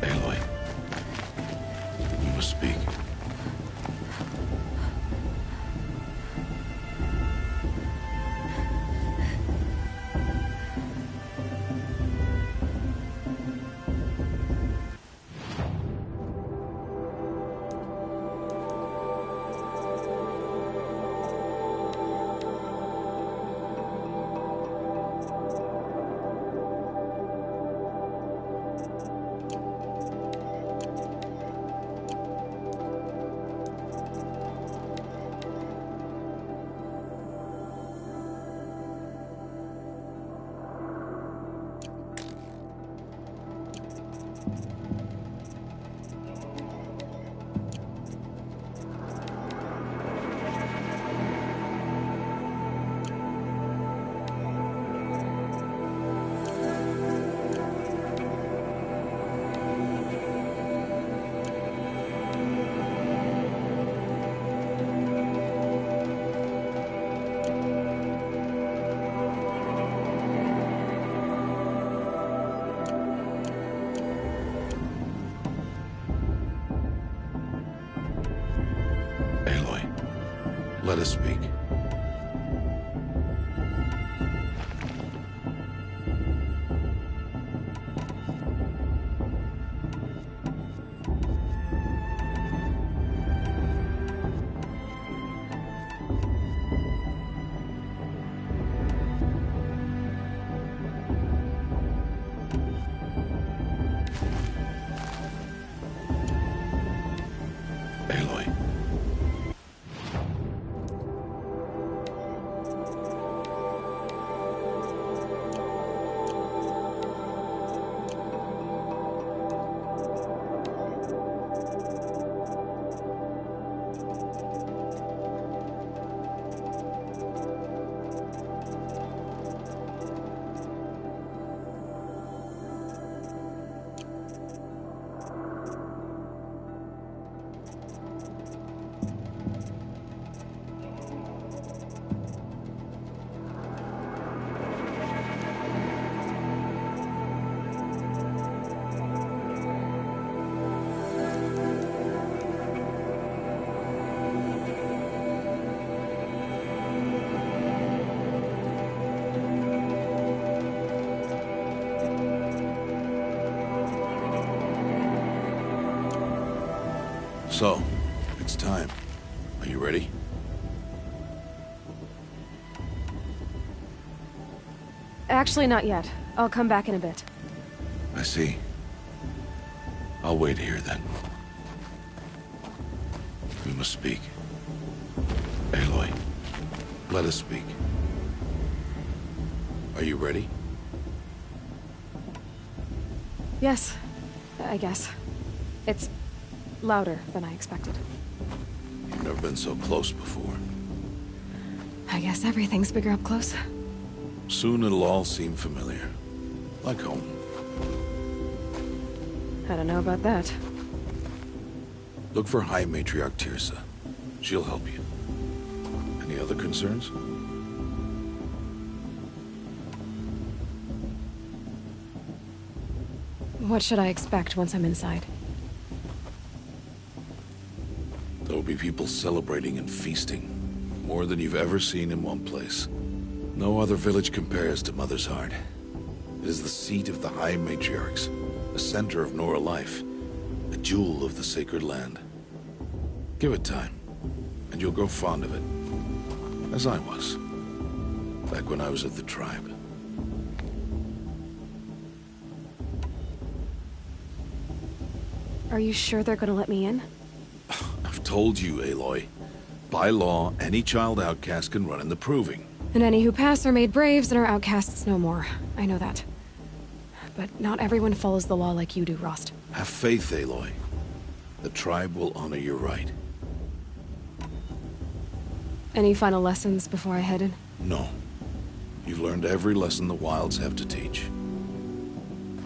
Aloy, we must speak. Aloy, let us speak. Aloy. So, it's time. Are you ready? Actually, not yet. I'll come back in a bit. I see. I'll wait here then. We must speak. Aloy, let us speak. Are you ready? Yes, I guess. It's louder than I expected. You've never been so close before. I guess everything's bigger up close. Soon it'll all seem familiar. Like home. I don't know about that. Look for High Matriarch Teersa. She'll help you. Any other concerns? What should I expect once I'm inside? There'll be people celebrating and feasting. More than you've ever seen in one place. No other village compares to Mother's Heart. It is the seat of the High Matriarchs, the center of Nora life, a jewel of the sacred land. Give it time, and you'll grow fond of it. As I was, back when I was at the tribe. Are you sure they're gonna let me in? I've told you, Aloy. By law, any child outcast can run in the Proving. And any who pass are made braves and are outcasts no more. I know that. But not everyone follows the law like you do, Rost. Have faith, Aloy. The tribe will honor your right. Any final lessons before I head in? No. You've learned every lesson the Wilds have to teach.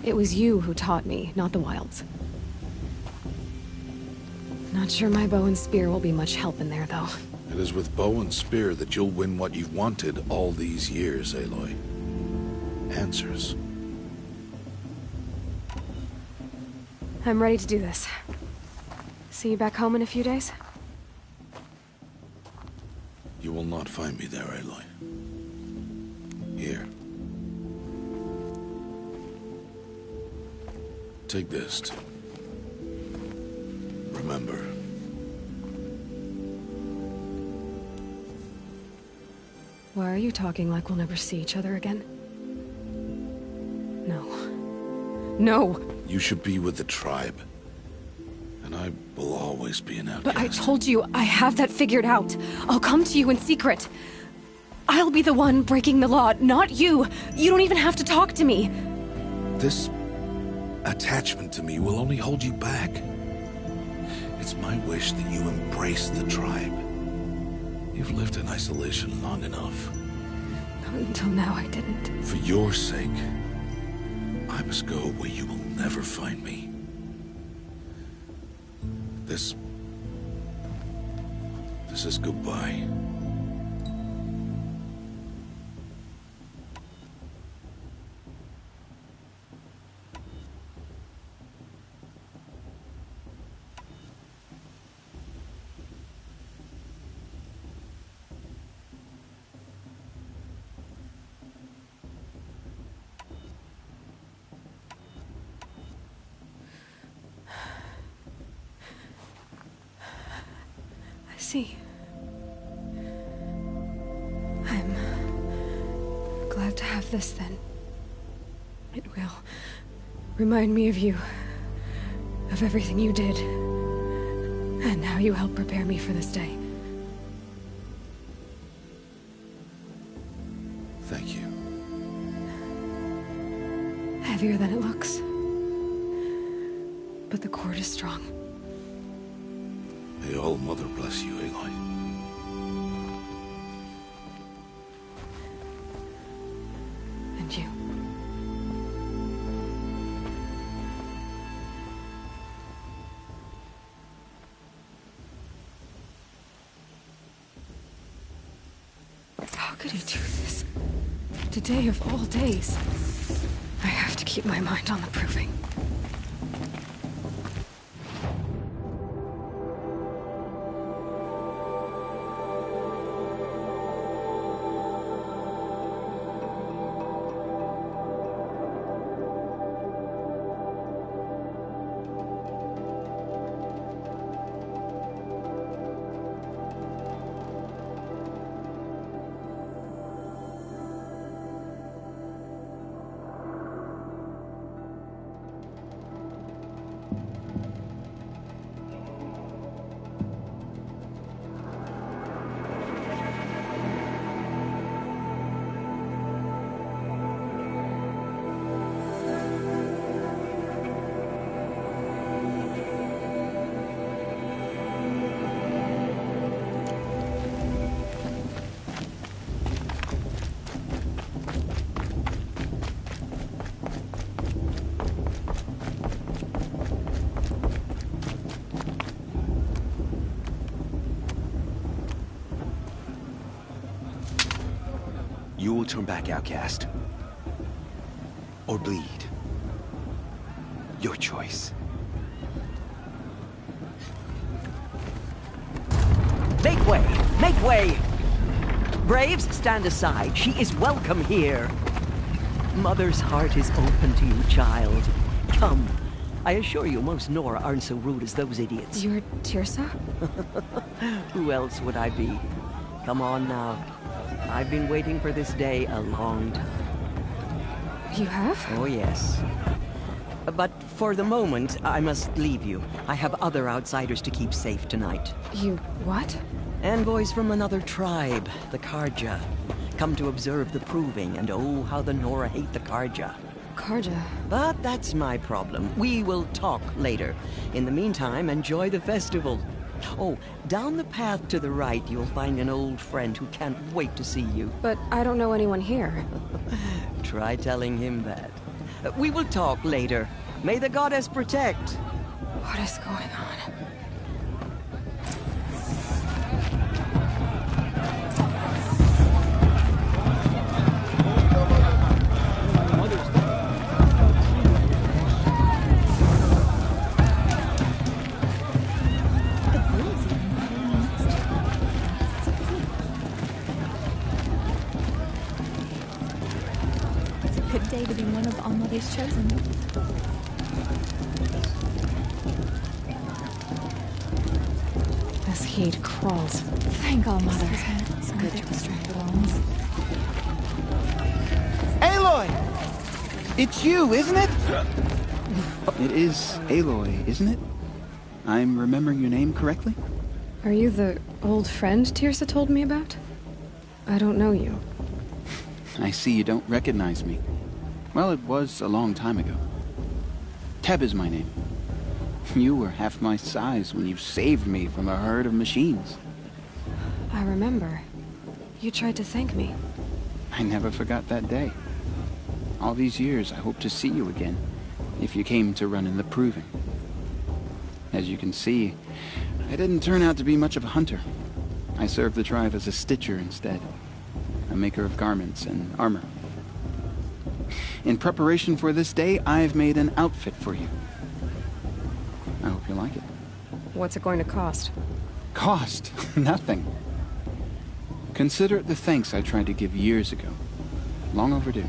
It was you who taught me, not the Wilds. Not sure my bow and spear will be much help in there, though. It is with bow and spear that you'll win what you've wanted all these years, Aloy. Answers. I'm ready to do this. See you back home in a few days? You will not find me there, Aloy. Here. Take this to remember. Why are you talking like we'll never see each other again? No. No! You should be with the tribe. And I will always be an outcast. But I told you, I have that figured out. I'll come to you in secret. I'll be the one breaking the law, not you. You don't even have to talk to me. This attachment to me will only hold you back. It's my wish that you embrace the tribe. You've lived in isolation long enough. Until now, I didn't. For your sake, I must go where you will never find me. This is goodbye. See. I'm glad to have this then. It will remind me of you, of everything you did, and how you helped prepare me for this day. Thank you. Heavier than it looks. But the cord is strong. May All Mother bless you, Aloy. And you. How could he do this? Today of all days. I have to keep my mind on the proving. You will turn back, outcast. Or bleed. Your choice. Make way! Make way! Braves, stand aside. She is welcome here. Mother's heart is open to you, child. Come. I assure you, most Nora aren't so rude as those idiots. You're Teersa? Who else would I be? Come on now. I've been waiting for this day a long time. You have? Oh, yes. But for the moment, I must leave you. I have other outsiders to keep safe tonight. You what? Envoys from another tribe, the Carja. Come to observe the proving, and oh, how the Nora hate the Carja. Carja? But that's my problem. We will talk later. In the meantime, enjoy the festival. Oh, down the path to the right, you'll find an old friend who can't wait to see you. But I don't know anyone here. Try telling him that. We will talk later. May the goddess protect. What is going on? place chosen. This heat crawls. Thank all Mother. It's good to distract the ones. Aloy! It's you, isn't it? It is Aloy, isn't it? I'm remembering your name correctly? Are you the old friend Teersa told me about? I don't know you. I see you don't recognize me. Well, it was a long time ago. Teb is my name. You were half my size when you saved me from a herd of machines. I remember. You tried to thank me. I never forgot that day. All these years, I hope to see you again, if you came to run in the Proving. As you can see, I didn't turn out to be much of a hunter. I served the tribe as a stitcher instead, a maker of garments and armor. In preparation for this day, I've made an outfit for you. I hope you like it. What's it going to cost? Cost? Nothing. Consider it the thanks I tried to give years ago. Long overdue.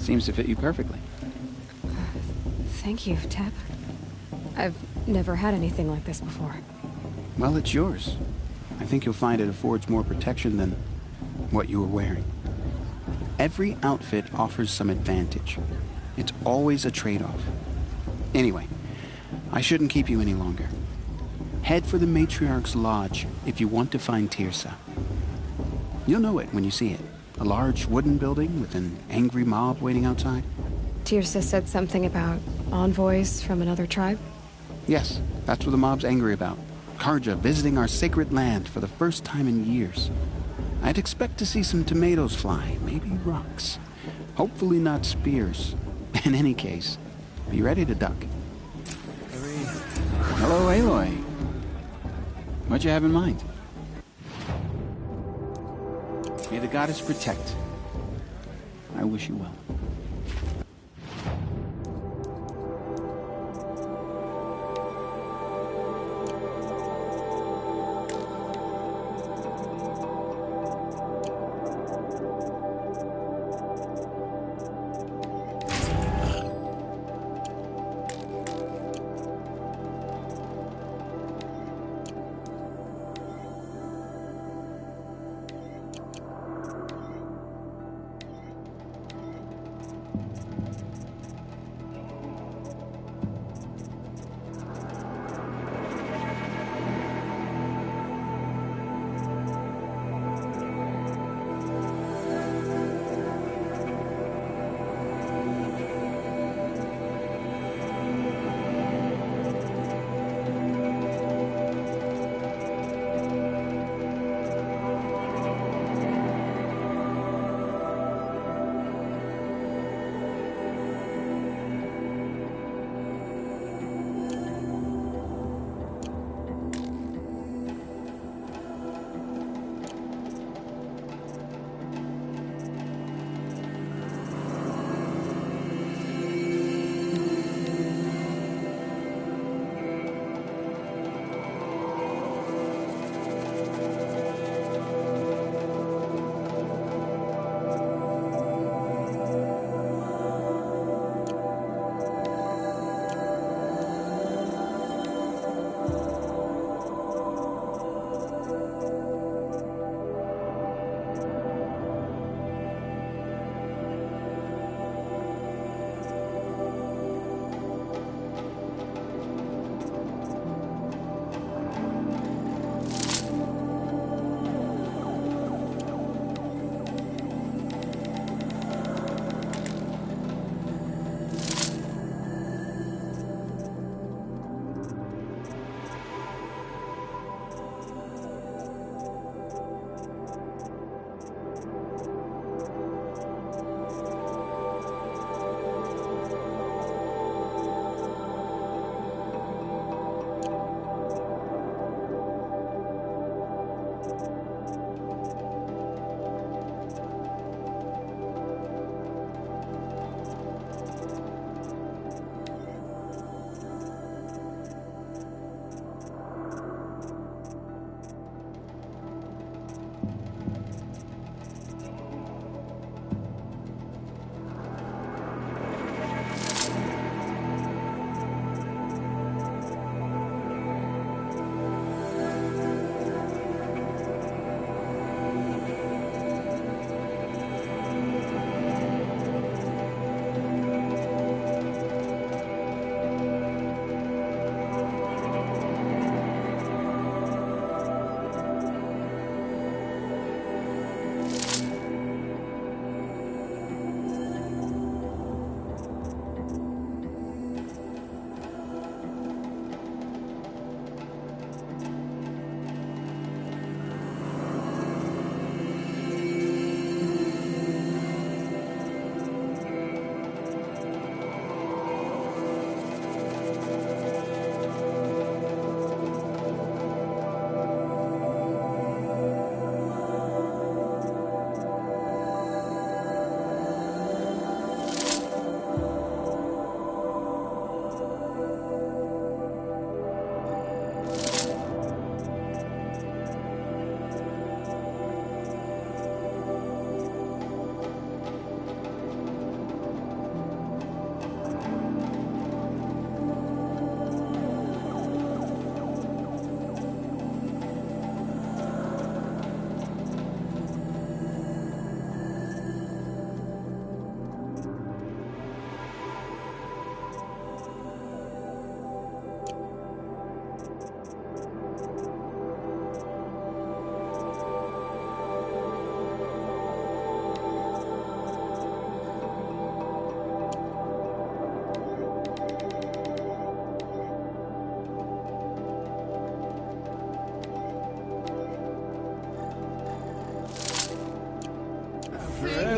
Seems to fit you perfectly. Thank you, Teb. I've never had anything like this before. Well, it's yours. I think you'll find it affords more protection than what you were wearing. Every outfit offers some advantage. It's always a trade-off. Anyway, I shouldn't keep you any longer. Head for the Matriarch's Lodge if you want to find Teersa. You'll know it when you see it. A large wooden building with an angry mob waiting outside. Teersa said something about envoys from another tribe? Yes, that's what the mob's angry about. Carja visiting our sacred land for the first time in years. I'd expect to see some tomatoes fly, maybe rocks. Hopefully not spears. In any case, be ready to duck. Hello, Aloy. What you have in mind? May the goddess protect. I wish you well.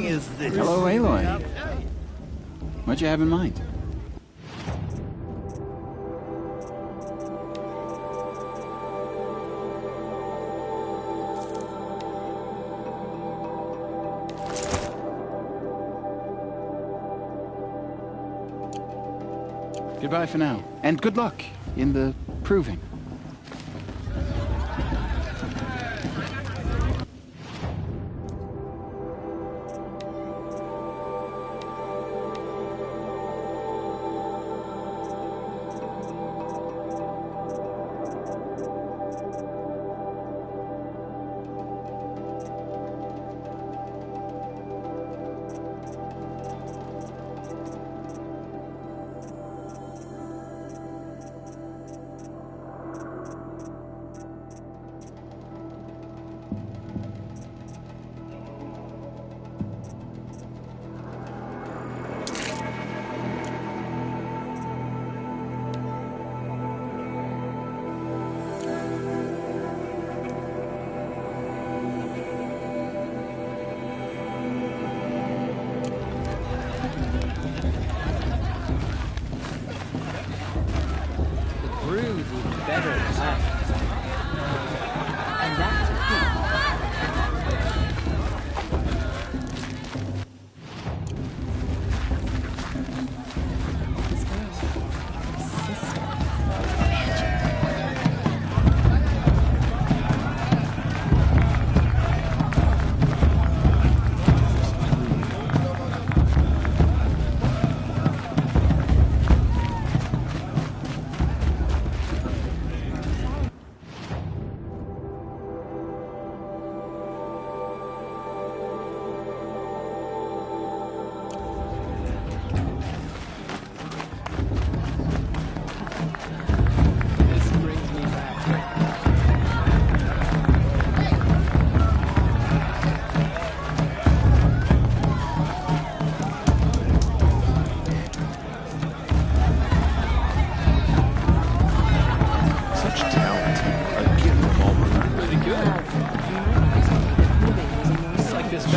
is this? Hello, Aloy. What'd you have in mind? Goodbye for now, and good luck in the proving.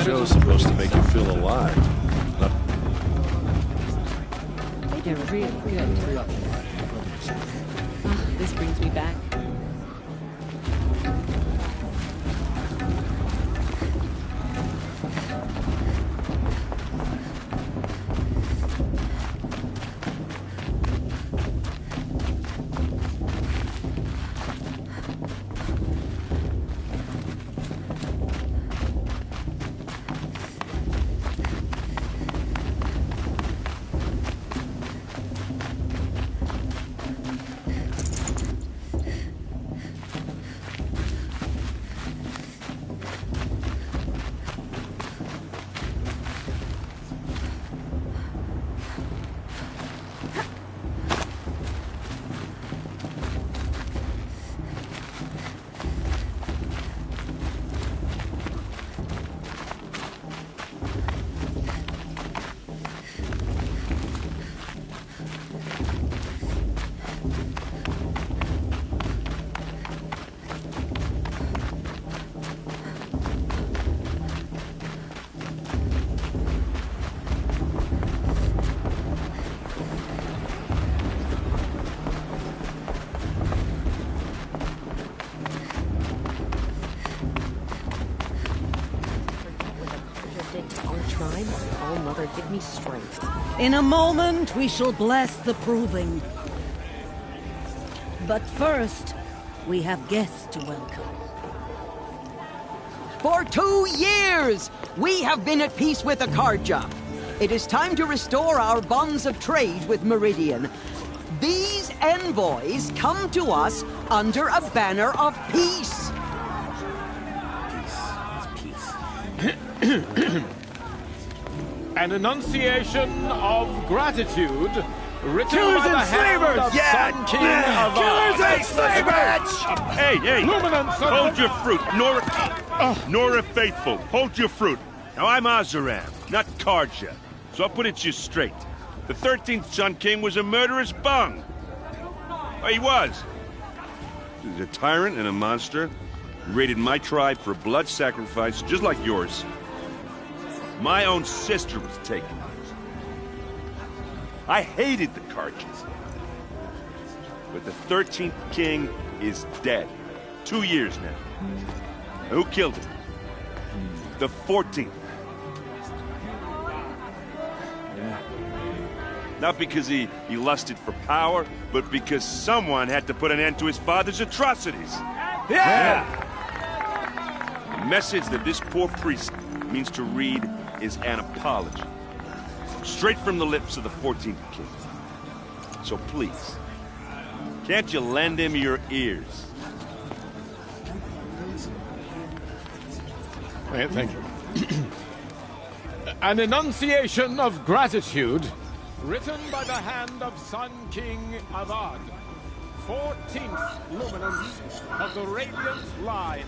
Show's supposed to make you feel alive. They're really good. Oh, this brings me back. Mother, give me strength. In a moment, we shall bless the proving. But first, we have guests to welcome. For 2 years, we have been at peace with Akarja. It is time to restore our bonds of trade with Meridian. These envoys come to us under a banner of peace. Peace. An enunciation of gratitude written Killers by the and hand slavers! of Sun King of Killers and slavers! Hey! Luminance of Hold your fruit, Nora Faithful. Hold your fruit. Now, I'm Azaram, not Karja, so I'll put it to you straight. The 13th Sun King was a murderous bung. Well, he was. He was a tyrant and a monster. He raided my tribe for blood sacrifice, just like yours. My own sister was taken. I hated the Carjas. But the 13th king is dead. 2 years now. Who killed him? The 14th. Not because he lusted for power, but because someone had to put an end to his father's atrocities. Yeah! The message that this poor priest means to read is an apology. Straight from the lips of the 14th king. So please, can't you lend him your ears? Thank you. An enunciation of gratitude written by the hand of Sun King Avad, 14th luminance of the Radiant Line.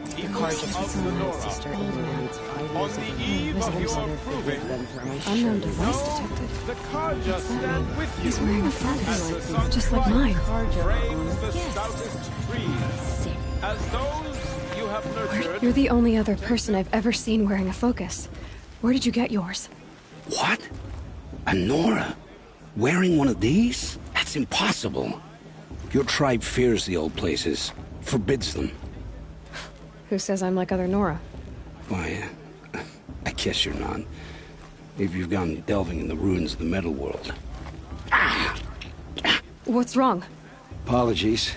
The Carja Of the Nora. sister alienates 5 On years the of eve his of your considered proving, them for my Unknown shirt. device detected. The Carja stand with you. He's wearing a As focus, the sun's just like light mine. frames the stoutest trees. As those you have nurtured. You're the only other person I've ever seen wearing a focus. Where did you get yours? What? A Nora? Wearing one of these? That's impossible. Your tribe fears the old places, forbids them. Who says I'm like other Nora? Why, I guess you're not. If you've gone delving in the ruins of the metal world. What's wrong? Apologies.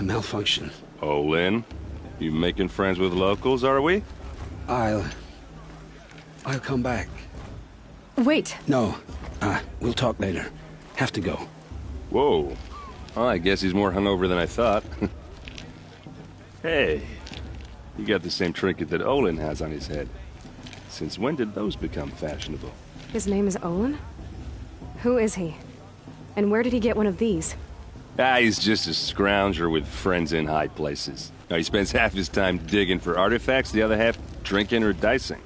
Malfunction. Oh, Lynn, you making friends with locals, are we? I'll come back. Wait. No, we'll talk later. Have to go. Whoa. Oh, I guess he's more hungover than I thought. Hey, you got the same trinket that Olin has on his head. Since when did those become fashionable? His name is Olin? Who is he? And where did he get one of these? He's just a scrounger with friends in high places. Now, he spends half his time digging for artifacts, the other half drinking or dicing.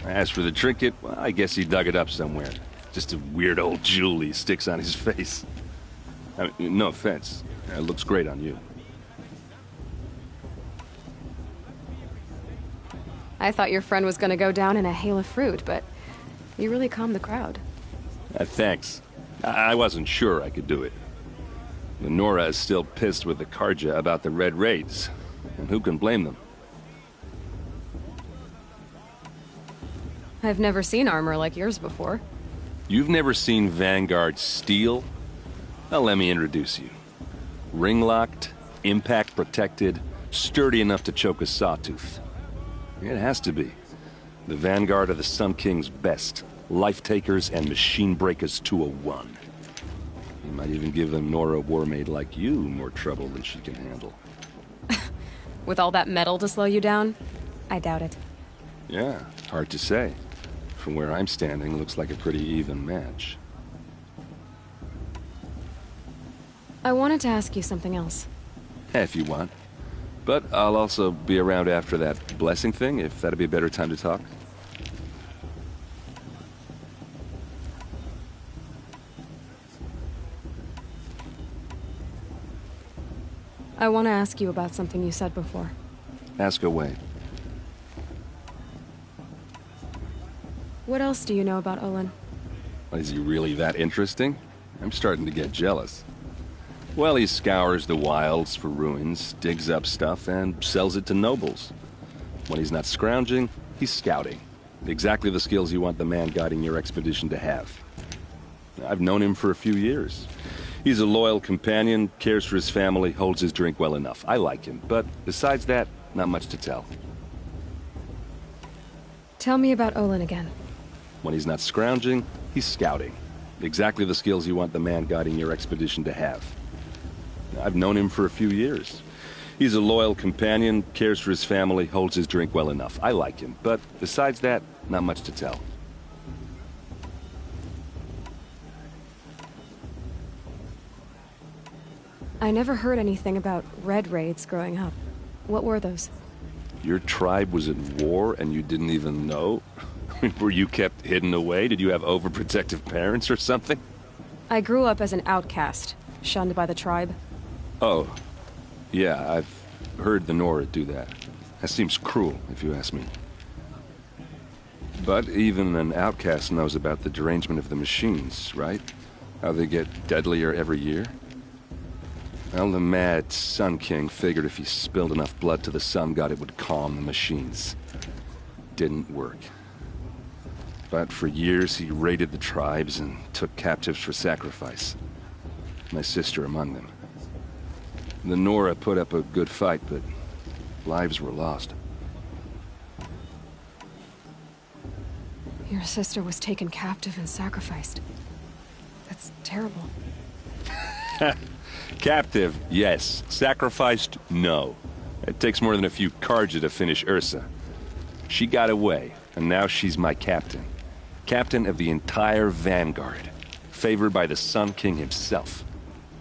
As for the trinket, well, I guess he dug it up somewhere. Just a weird old jewel he sticks on his face. I mean, no offense. It looks great on you. I thought your friend was gonna go down in a hail of fruit, but you really calmed the crowd. Thanks. I wasn't sure I could do it. The Nora is still pissed with the Carja about the Red Raids, and who can blame them? I've never seen armor like yours before. You've never seen Vanguard steel? Well, let me introduce you. Ring-locked, impact-protected, sturdy enough to choke a sawtooth. It has to be. The Vanguard of the Sun King's best. Life-takers and machine breakers to a one. You might even give a Nora Warmaid like you more trouble than she can handle. With all that metal to slow you down? I doubt it. Yeah, hard to say. From where I'm standing, looks like a pretty even match. I wanted to ask you something else. If you want. But I'll also be around after that blessing thing, if that'd be a better time to talk. I want to ask you about something you said before. Ask away. What else do you know about Olin? Is he really that interesting? I'm starting to get jealous. Well, he scours the wilds for ruins, digs up stuff, and sells it to nobles. When he's not scrounging, he's scouting. Exactly the skills you want the man guiding your expedition to have. I've known him for a few years. He's a loyal companion, cares for his family, holds his drink well enough. I like him, but besides that, not much to tell. Tell me about Olin again. When he's not scrounging, he's scouting. Exactly the skills you want the man guiding your expedition to have. I've known him for a few years. He's a loyal companion, cares for his family, holds his drink well enough. I like him, but besides that, not much to tell. I never heard anything about Red Raids growing up. What were those? Your tribe was at war and you didn't even know? Were you kept hidden away? Did you have overprotective parents or something? I grew up as an outcast, shunned by the tribe. Oh. Yeah, I've heard the Nora do that. That seems cruel, if you ask me. But even an outcast knows about the derangement of the machines, right? How they get deadlier every year? Well, the mad Sun King figured if he spilled enough blood to the Sun God, it would calm the machines. Didn't work. But for years, he raided the tribes and took captives for sacrifice. My sister among them. The Nora put up a good fight, but lives were lost. Your sister was taken captive and sacrificed. That's terrible. Captive, yes. Sacrificed, no. It takes more than a few Carja to finish Ursa. She got away, and now she's my captain. Captain of the entire Vanguard. Favored by the Sun King himself.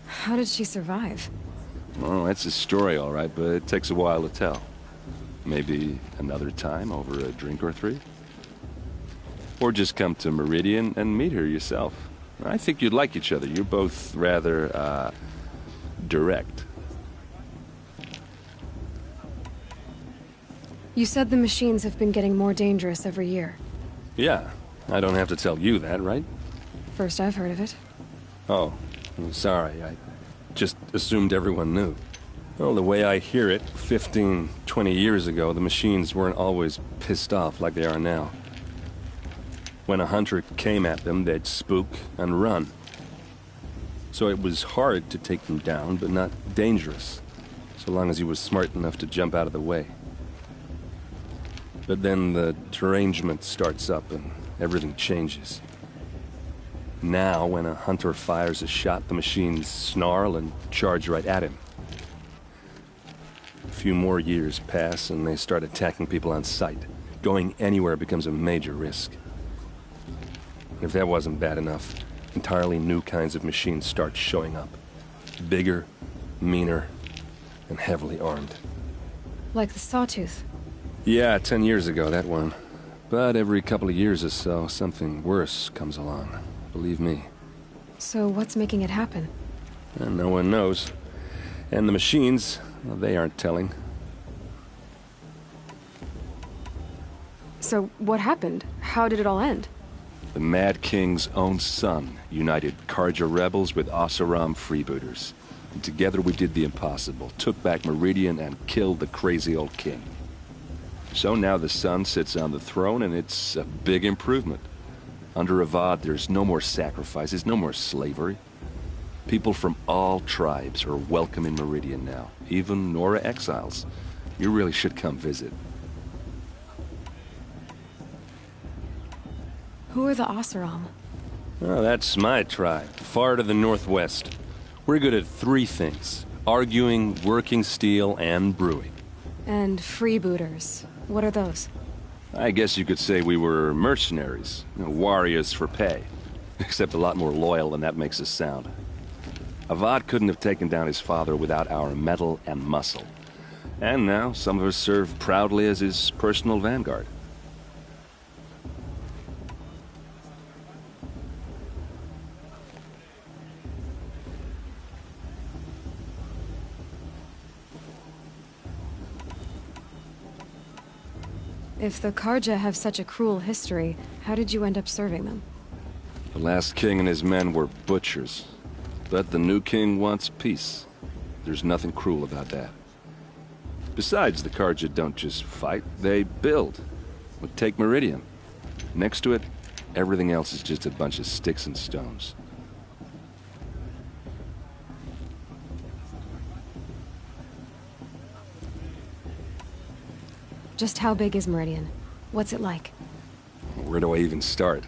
How did she survive? Oh, that's a story, all right, but it takes a while to tell. Maybe another time over a drink or three? Or just come to Meridian and meet her yourself. I think you'd like each other. You're both rather, direct. You said the machines have been getting more dangerous every year. Yeah, I don't have to tell you that, right? First I've heard of it. Oh, I'm sorry. I just assumed everyone knew. Well, the way I hear it, 15, 20 years ago, the machines weren't always pissed off like they are now. When a hunter came at them, they'd spook and run. So it was hard to take them down, but not dangerous, so long as he was smart enough to jump out of the way. But then the derangement starts up and everything changes. Now, when a hunter fires a shot, the machines snarl and charge right at him. A few more years pass and they start attacking people on sight. Going anywhere becomes a major risk. If that wasn't bad enough, entirely new kinds of machines start showing up. Bigger, meaner, and heavily armed. Like the Sawtooth? Yeah, 10 years ago, that one. But every couple of years or so, something worse comes along. Believe me. So what's making it happen? And no one knows. And the machines, well, they aren't telling. So what happened? How did it all end? The Mad King's own son united Carja rebels with Oseram freebooters. And together we did the impossible, took back Meridian and killed the crazy old king. So now the son sits on the throne and it's a big improvement. Under Avad, there's no more sacrifices, no more slavery. People from all tribes are welcome in Meridian now, even Nora exiles. You really should come visit. Who are the Oseram? Oh, that's my tribe, far to the northwest. We're good at three things: arguing, working steel, and brewing. And freebooters. What are those? I guess you could say we were mercenaries, warriors for pay. Except a lot more loyal than that makes us sound. Avad couldn't have taken down his father without our metal and muscle. And now some of us serve proudly as his personal vanguard. If the Carja have such a cruel history, how did you end up serving them? The last king and his men were butchers. But the new king wants peace. There's nothing cruel about that. Besides, the Carja don't just fight, they build. Well, take Meridian. Next to it, everything else is just a bunch of sticks and stones. Just how big is Meridian? What's it like? Where do I even start?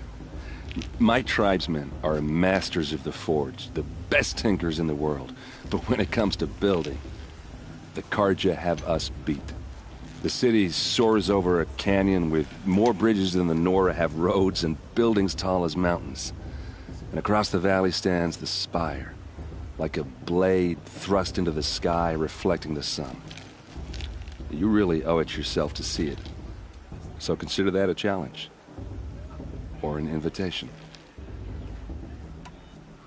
My tribesmen are masters of the forge, the best tinkers in the world. But when it comes to building, the Carja have us beat. The city soars over a canyon with more bridges than the Nora have roads and buildings tall as mountains. And across the valley stands the spire, like a blade thrust into the sky reflecting the sun. You really owe it yourself to see it. So consider that a challenge. Or an invitation.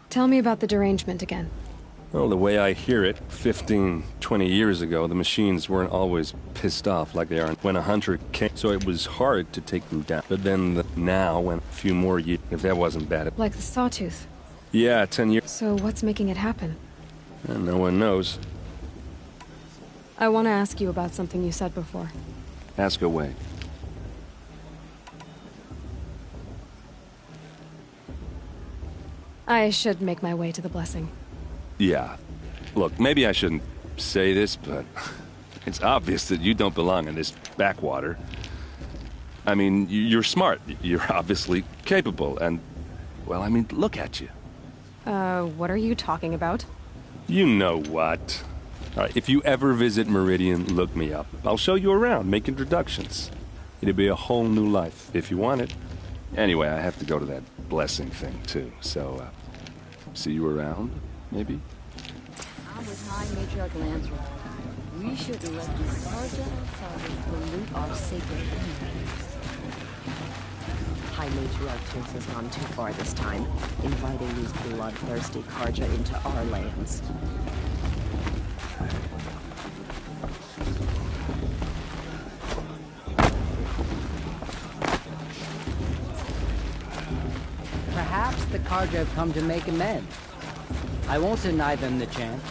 Tell me about the derangement again. Well, the way I hear it, 15, 20 years ago, the machines weren't always pissed off like they are when a hunter came, so it was hard to take them down. But then now, when a few more years, if that wasn't bad. Like the Sawtooth. Yeah, 10 years. So what's making it happen? And no one knows. I want to ask you about something you said before. Ask away. I should make my way to the blessing. Yeah. Look, maybe I shouldn't say this, but it's obvious that you don't belong in this backwater. I mean, you're smart. You're obviously capable, and, well, I mean, look at you. What are you talking about? You know what. All right, if you ever visit Meridian, look me up. I'll show you around, make introductions. It'll be a whole new life, if you want it. Anyway, I have to go to that blessing thing, too, so, see you around, maybe? I'm with High Matriarch Lancel. We shouldn't let these Carja outsiders pollute our sacred land. High Matriarch Tils has gone too far this time, inviting these bloodthirsty Carja into our lands. Perhaps the Carja have come to make amends. I won't deny them the chance.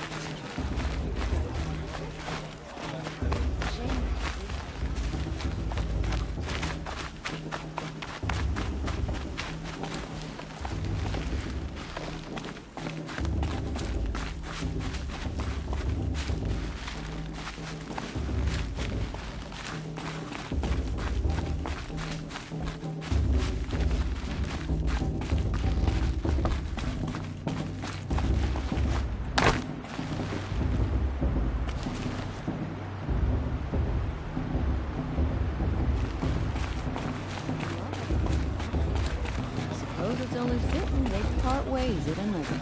It's only fitting they part ways at another.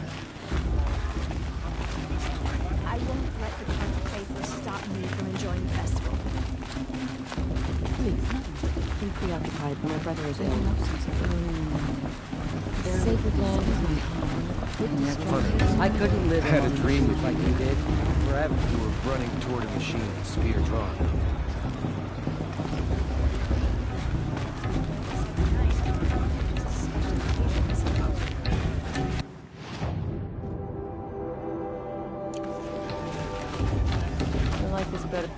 I won't let the Count of Faithless stop me from enjoying the festival. Please, be preoccupied. My brother is ill. Their sacred land is my home. I couldn't live had a dream like you did forever. You were running toward a machine, spear drawn. I like this better.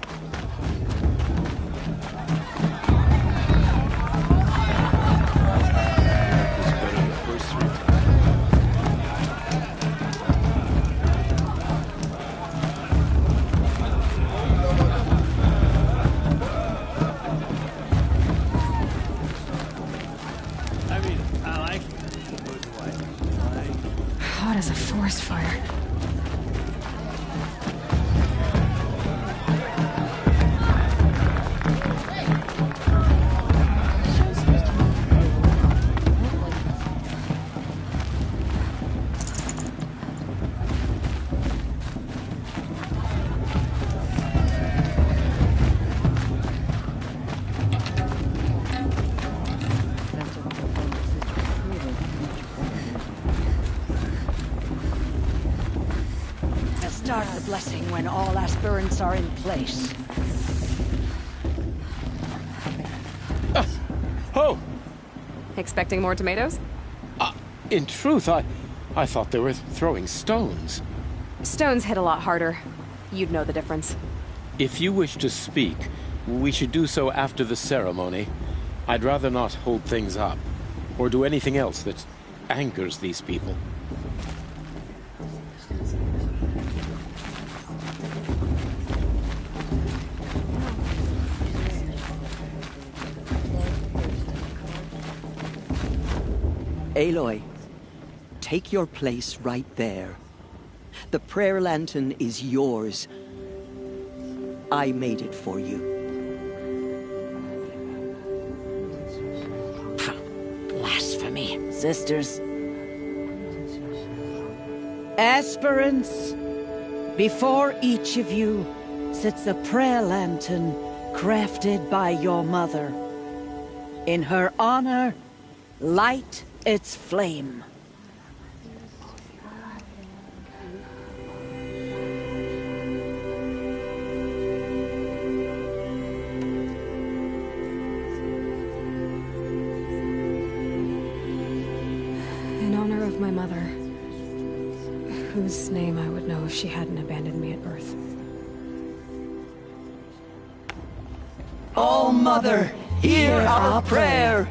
Hot as a forest fire. Start the blessing when all aspirants are in place. Oh! Expecting more tomatoes? In truth, I thought they were throwing stones. Stones hit a lot harder. You'd know the difference. If you wish to speak, we should do so after the ceremony. I'd rather not hold things up, or do anything else that angers these people. Aloy, take your place right there. The prayer lantern is yours. I made it for you. Blasphemy, sisters. Aspirants, before each of you sits a prayer lantern crafted by your mother. In her honor, light its flame. whose name I would know if she hadn't abandoned me at birth. Oh, Mother, hear our prayer.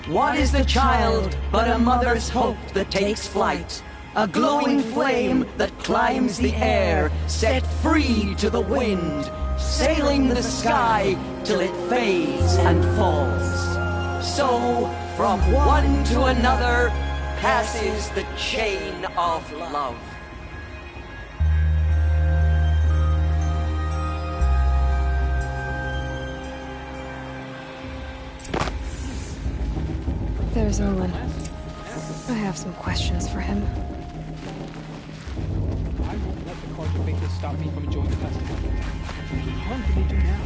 What is the child but a mother's hope that takes flight? A glowing flame that climbs the air, set free to the wind, sailing the sky till it fades and falls. So, from one to another, passes the chain of love. There's Olin. I have some questions for him. I won't let the Carja Faithless stop me from enjoying the festival. What harm can they do now?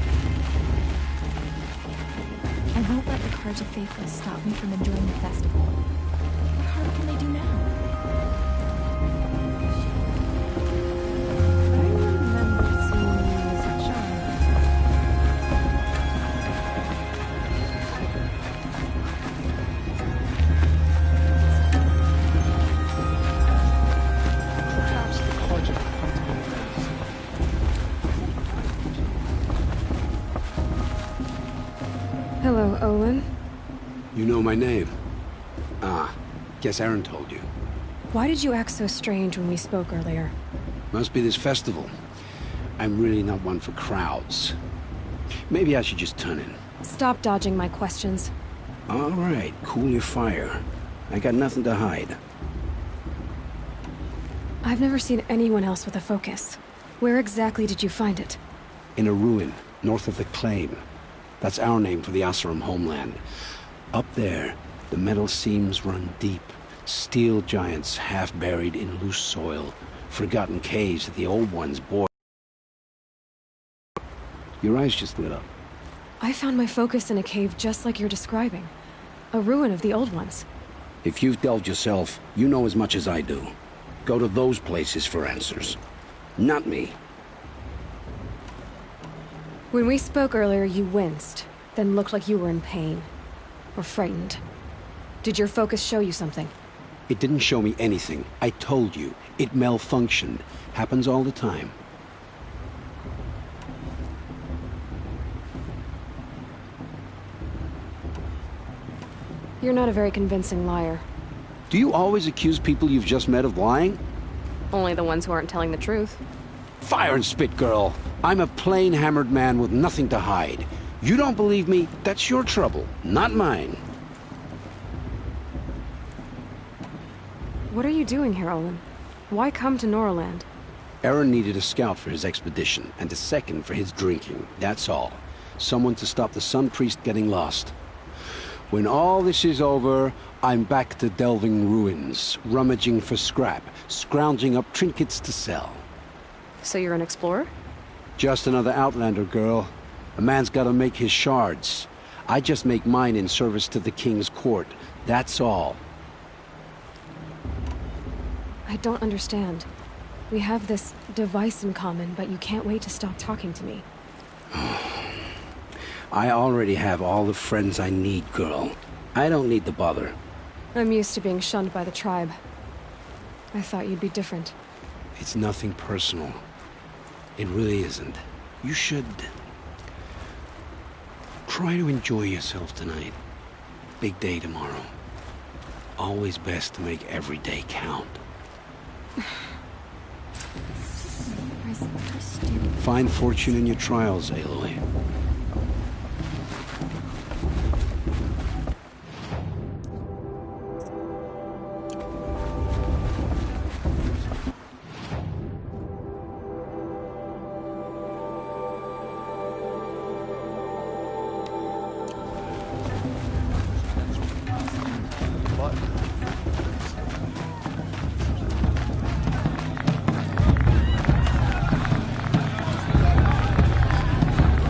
I won't let the Carja Faithless stop me from enjoying the festival. What harm can they do now? I remember seeing you as a child. Perhaps the Carja will come to me next. Hello, Olin. You know my name? Ah, guess Aaron told you. Why did you act so strange when we spoke earlier? Must be this festival. I'm really not one for crowds. Maybe I should just turn in. Stop dodging my questions. All right, cool your fire. I got nothing to hide. I've never seen anyone else with a focus. Where exactly did you find it? In a ruin, north of the Claim. That's our name for the Oseram homeland. Up there, the metal seams run deep. Steel giants half buried in loose soil. Forgotten caves that the old ones bore. Your eyes just lit up. I found my focus in a cave just like you're describing. A ruin of the old ones. If you've delved yourself, you know as much as I do. Go to those places for answers. Not me. When we spoke earlier, you winced, then looked like you were in pain. Or frightened. Did your focus show you something? It didn't show me anything. I told you. It malfunctioned. Happens all the time. You're not a very convincing liar. Do you always accuse people you've just met of lying? Only the ones who aren't telling the truth. Fire and spit, girl. I'm a plain hammered man with nothing to hide. You don't believe me? That's your trouble, not mine. What are you doing here, Olin? Why come to Norland? Aaron needed a scout for his expedition, and a second for his drinking. That's all. Someone to stop the Sun Priest getting lost. When all this is over, I'm back to delving ruins, rummaging for scrap, scrounging up trinkets to sell. So you're an explorer? Just another Outlander, girl. A man's gotta make his shards. I just make mine in service to the King's court. That's all. I don't understand. We have this device in common, but you can't wait to stop talking to me. I already have all the friends I need, girl. I don't need the bother. I'm used to being shunned by the tribe. I thought you'd be different. It's nothing personal. It really isn't. You should try to enjoy yourself tonight. Big day tomorrow. Always best to make every day count. Find fortune in your trials, Aloy.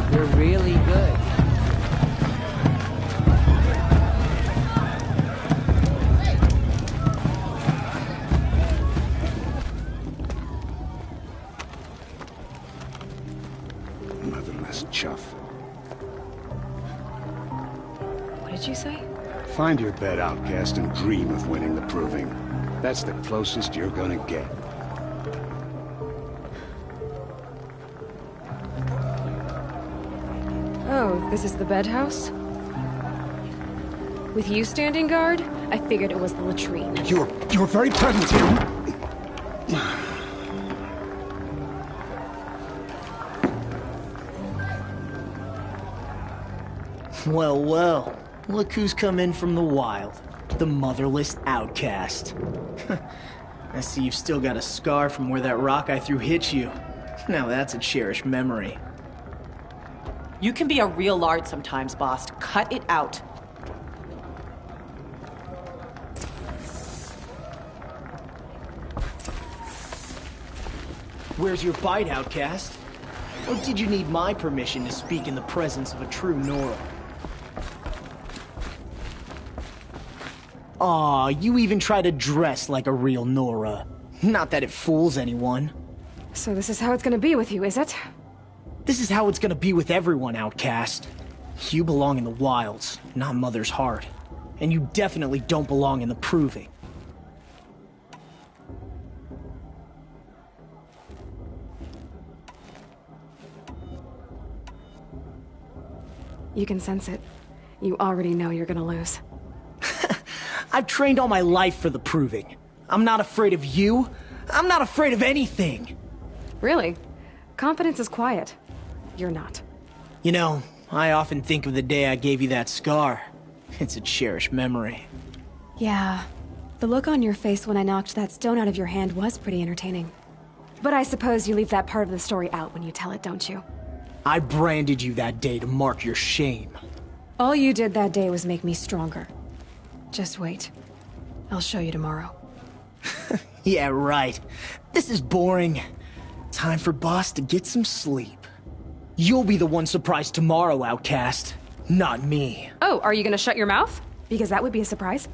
You're really good. Motherless chuff. What did you say? Find your bed, outcast, and dream of winning the proving. That's the closest you're gonna get. So, this is the bed house? With you standing guard, I figured it was the latrine. You're very present here. Well, well. Look who's come in from the wild. The motherless outcast. I see you've still got a scar from where that rock I threw hit you. Now that's a cherished memory. You can be a real lard sometimes, boss. Cut it out. Where's your bite, outcast? Or did you need my permission to speak in the presence of a true Nora? Aw, you even try to dress like a real Nora. Not that it fools anyone. So this is how it's gonna be with you, is it? This is how it's gonna be with everyone, outcast. You belong in the wilds, not Mother's Heart. And you definitely don't belong in the Proving. You can sense it. You already know you're gonna lose. I've trained all my life for the Proving. I'm not afraid of you. I'm not afraid of anything. Really? Confidence is quiet. You're not. You know, I often think of the day I gave you that scar. It's a cherished memory. Yeah. The look on your face when I knocked that stone out of your hand was pretty entertaining. But I suppose you leave that part of the story out when you tell it, don't you? I branded you that day to mark your shame. All you did that day was make me stronger. Just wait. I'll show you tomorrow. Yeah, right. This is boring. Time for Boss to get some sleep. You'll be the one surprised tomorrow, outcast. Not me. Oh, are you gonna shut your mouth? Because that would be a surprise.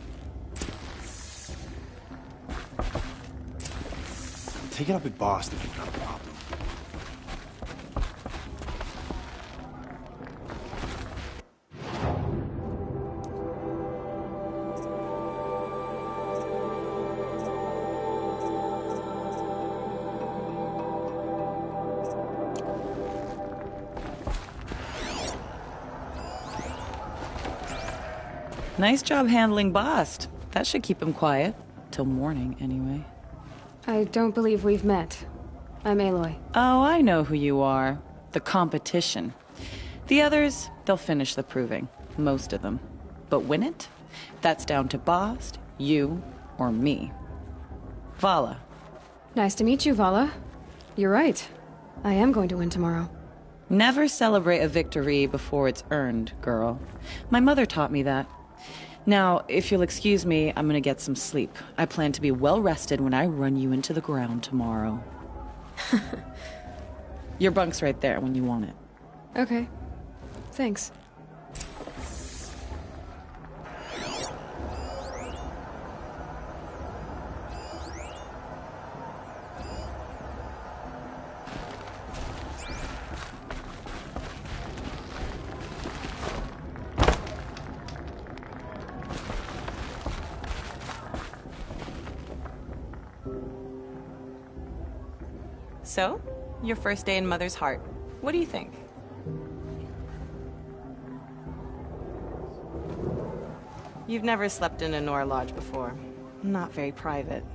Take it up with Boss if you've got a problem. Nice job handling Bast. That should keep him quiet. Till morning, anyway. I don't believe we've met. I'm Aloy. Oh, I know who you are. The competition. The others, they'll finish the Proving. Most of them. But win it? That's down to Bast, you, or me. Vala. Nice to meet you, Vala. You're right. I am going to win tomorrow. Never celebrate a victory before it's earned, girl. My mother taught me that. Now, if you'll excuse me, I'm gonna get some sleep. I plan to be well rested when I run you into the ground tomorrow. Your bunk's right there when you want it. Okay. Thanks. So, your first day in Mother's Heart. What do you think? You've never slept in a Nora Lodge before. Not very private.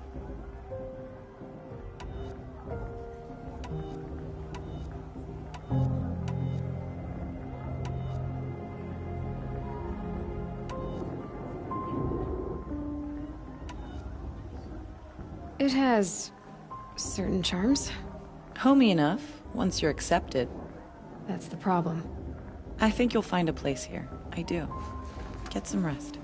It has certain charms. Homey enough, once you're accepted. That's the problem. I think you'll find a place here. I do. Get some rest.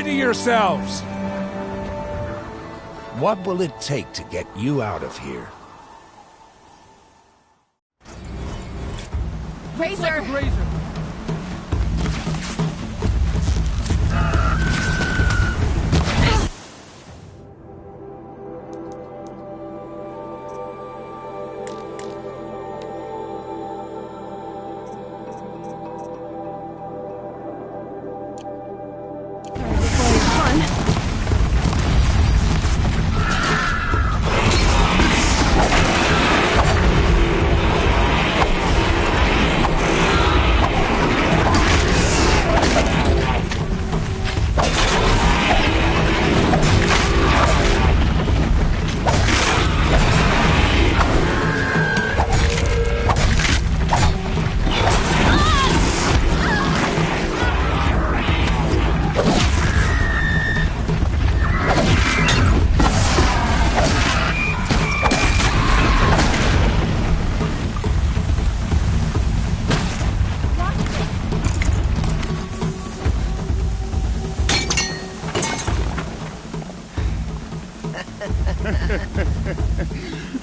Steady yourselves! What will it take to get you out of here? Razor! Like a razor.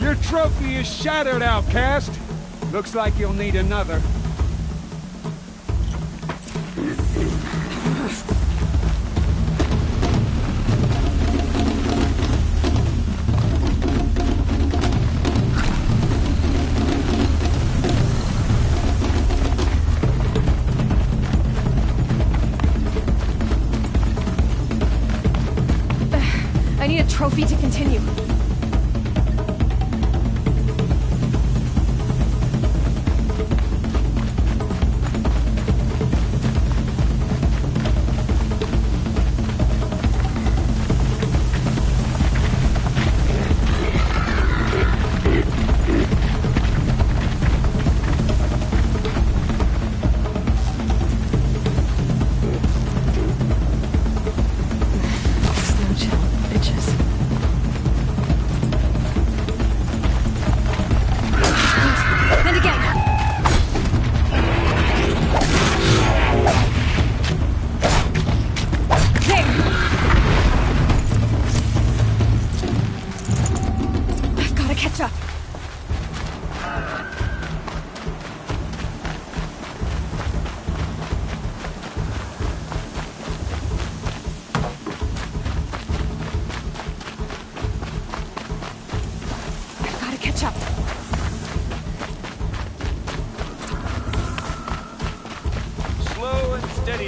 Your trophy is shattered, outcast. Looks like you'll need another. I need a trophy to continue.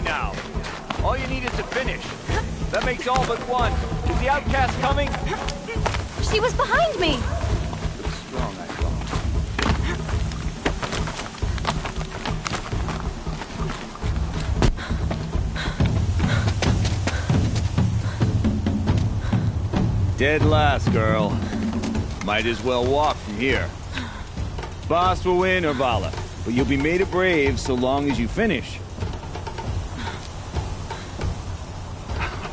Now. All you need is to finish. That makes all but one. Is the outcast coming? She was behind me! Looks strong, I thought. Dead last, girl. Might as well walk from here. Boss will win or Vala, but you'll be made a brave so long as you finish.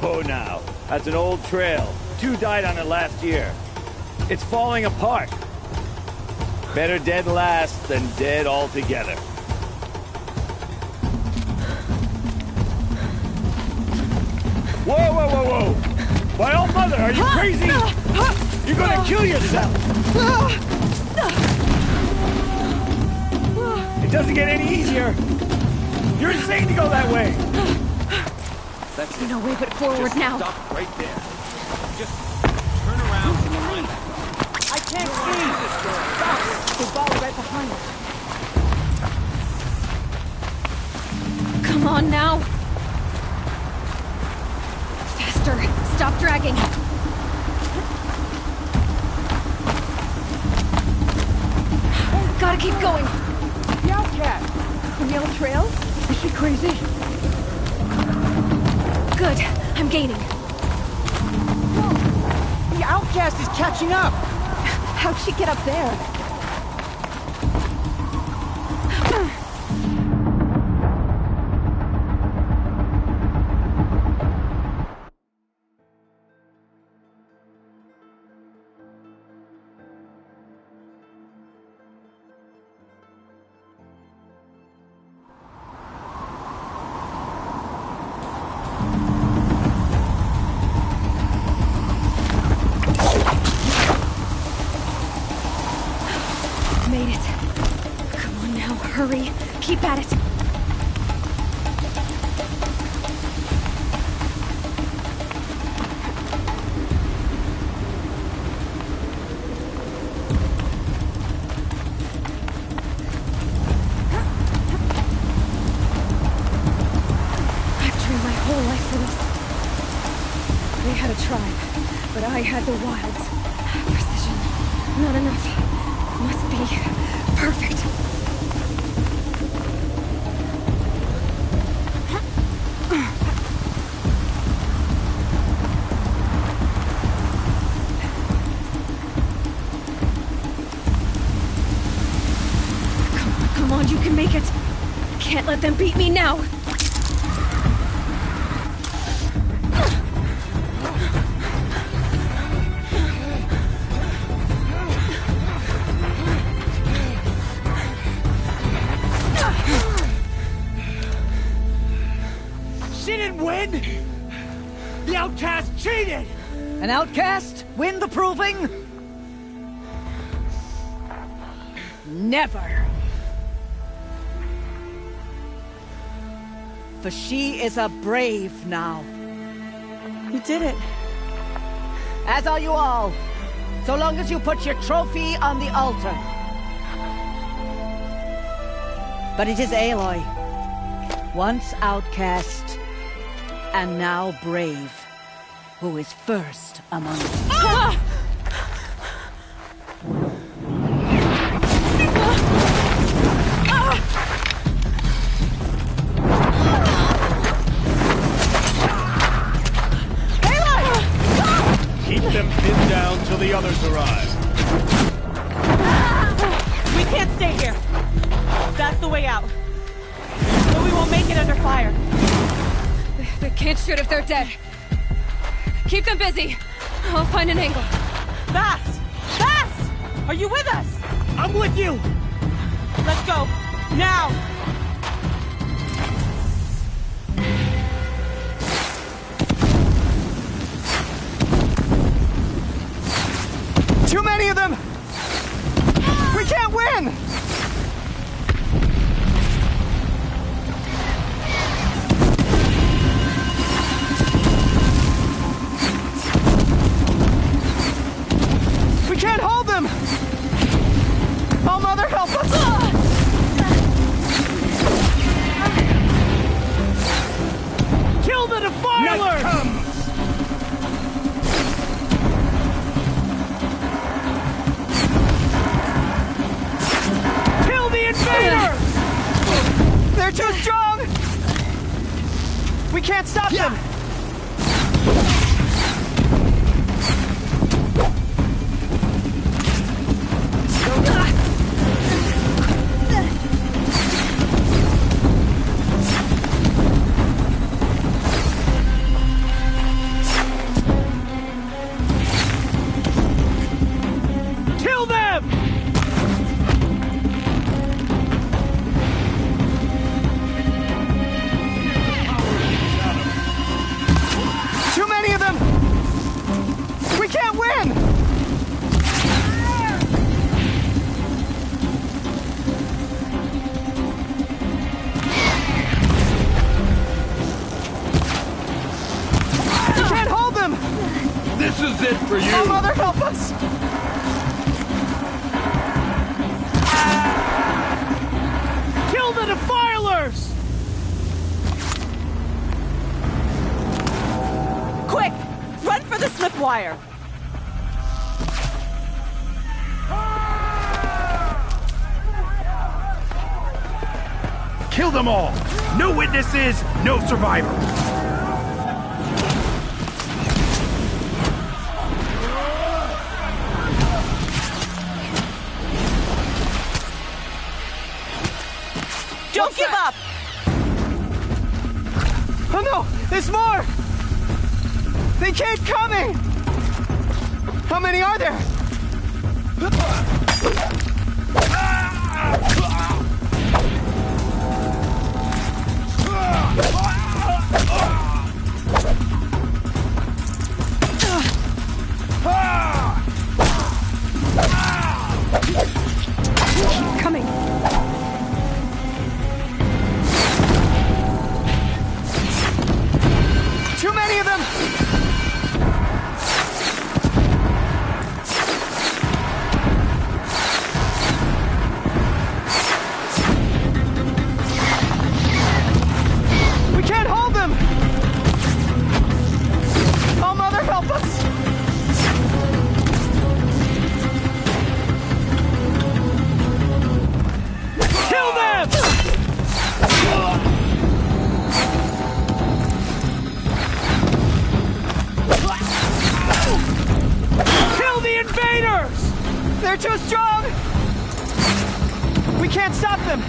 Oh, now, that's an old trail. 2 died on it last year. It's falling apart. Better dead last than dead altogether. Whoa, whoa, whoa, whoa! My old mother, are you crazy? You're gonna kill yourself! It doesn't get any easier! You're insane to go that way! That's no way but forward Just now. Stop right there. Just turn around and behind. I can't see! Stop! The ball right behind us. Come on now. Faster. Stop dragging. Gotta keep going. The outcast! On the old trail? Is she crazy? Good. I'm gaining. Whoa! The outcast is catching up! How'd she get up there? Hurry. Keep at it. They had a tribe, but I had the wilds. Precision. Not enough. Must be perfect. Come on, you can make it. Can't let them beat me now. The outcast cheated! An outcast win the proving? Never. For she is a brave now. You did it. As are you all. So long as you put your trophy on the altar. But it is Aloy. Once outcast, and now brave, who is first among us. Ah! Keep them pinned down till the others arrive. We can't stay here. That's the way out. But we won't make it under fire. They can't shoot if they're dead. Keep them busy. I'll find an angle. Fast! Fast! Are you with us? I'm with you! Let's go. Now! Too many of them! We can't win! We can't hold them! Oh, Mother, help us! Kill the Defilers! Invaders! They're too strong! We can't stop them! Kill them! Too many of them! We can't win! We can't hold them! This is it for you! Oh, Mother, help us! Kill the Defilers! Quick! Run for the slip wire! Kill them all! No witnesses, no survivors! Don't give up! Oh no! There's more! They keep coming! How many are there? Keep coming. They're too strong! We can't stop them!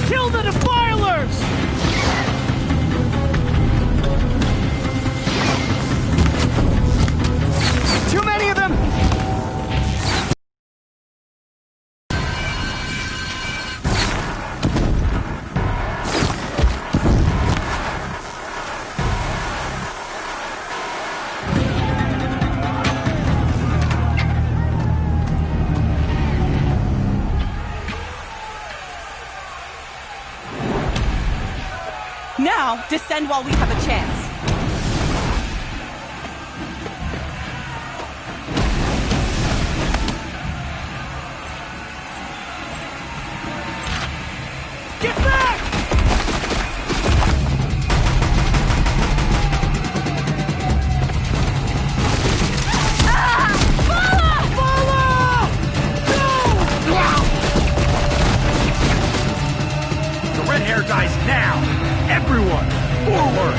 Kill the defilers! Too many of them! Now, descend while we have a chance. Get back! The red hair dies now! Everyone, forward!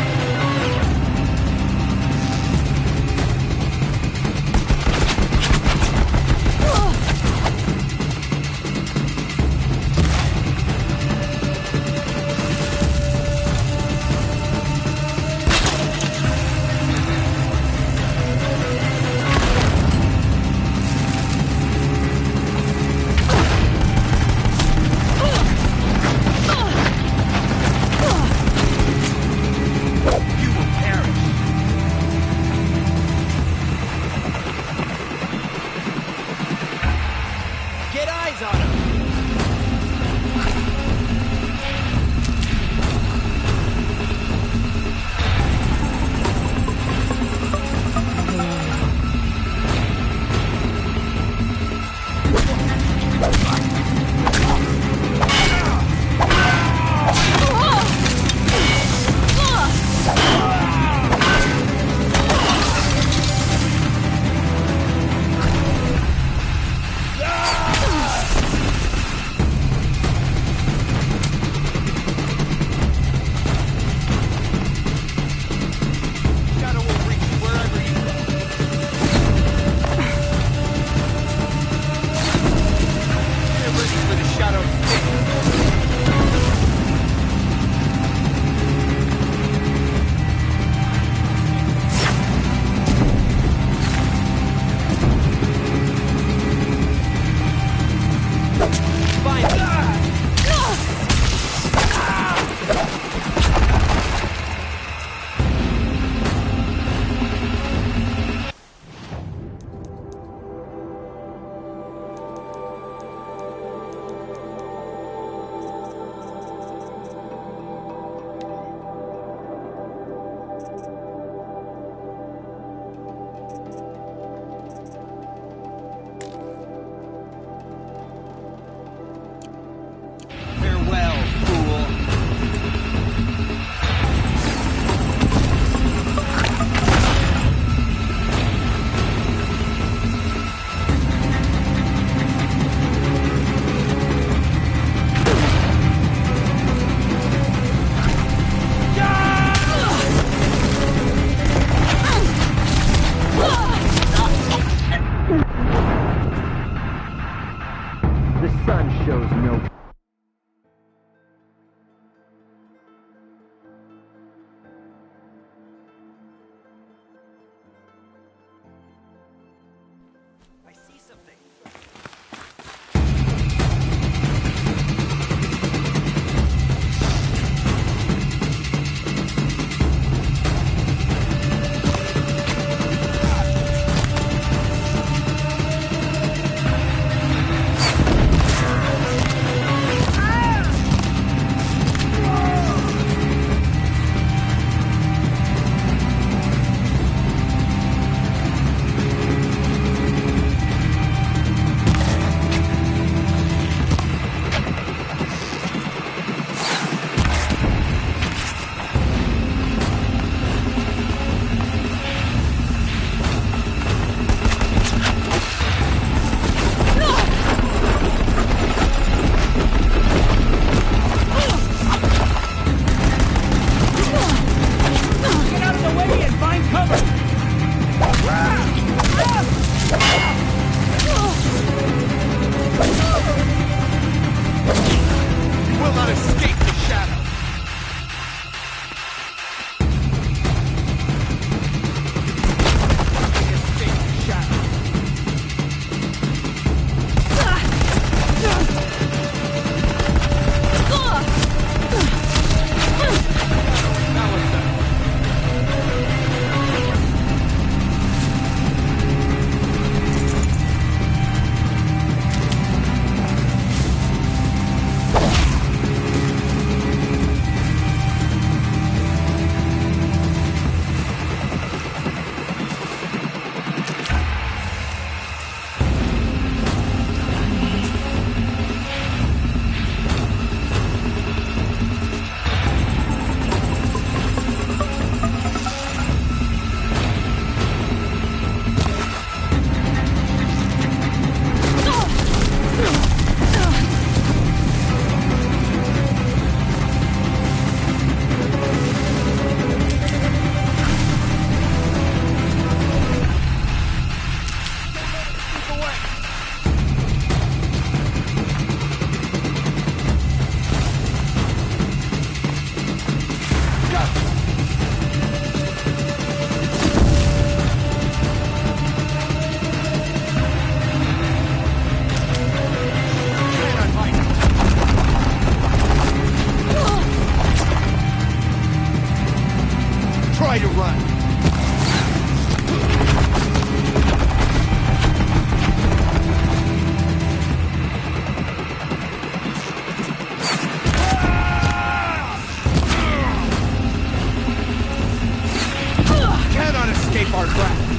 try to run. Cannot escape our grasp.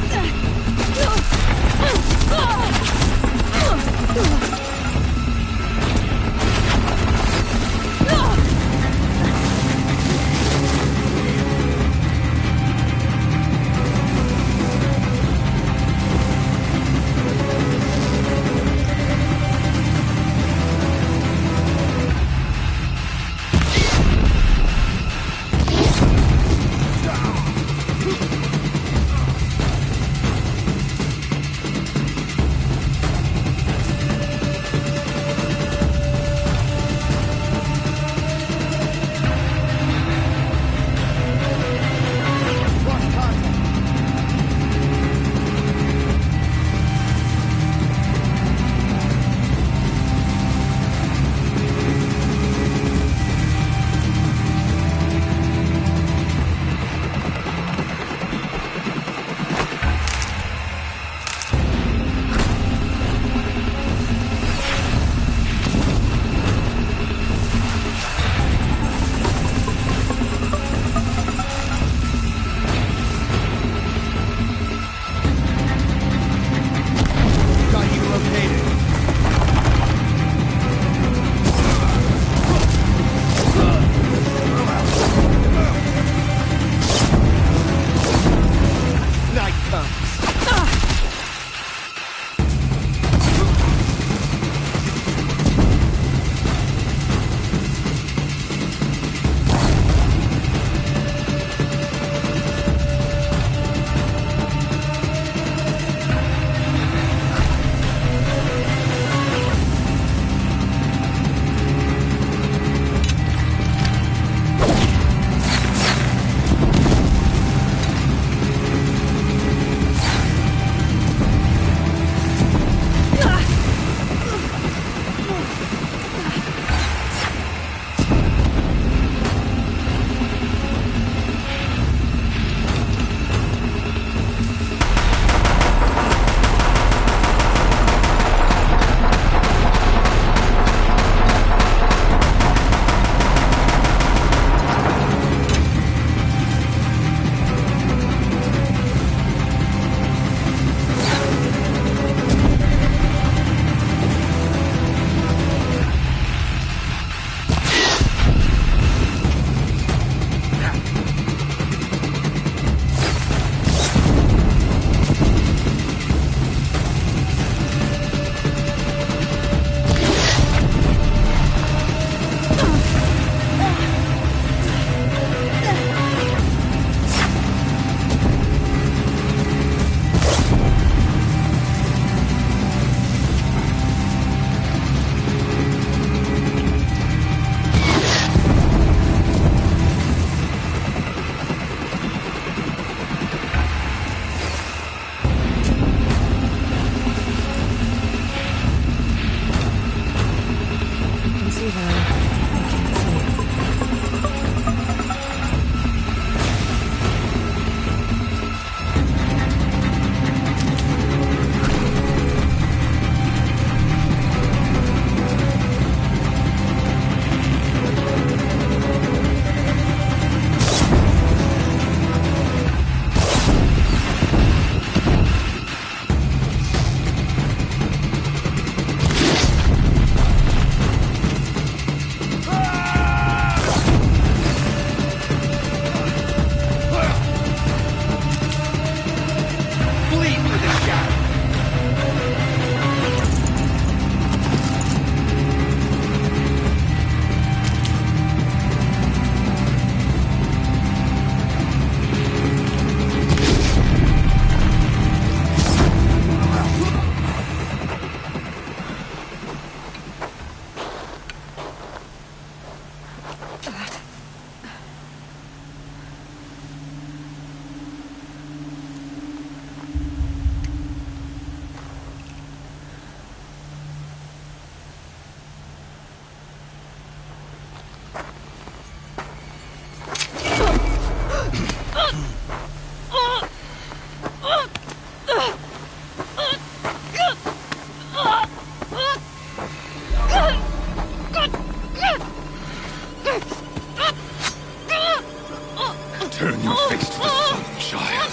Turn your face to the sun, child.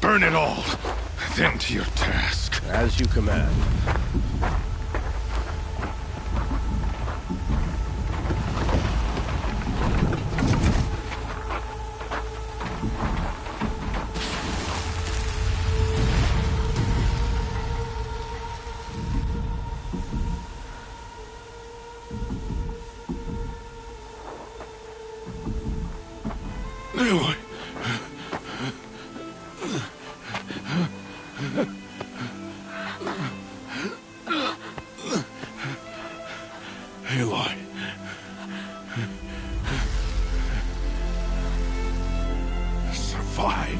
Burn it all, then to your task. As you command. Aloy. Aloy. Survive.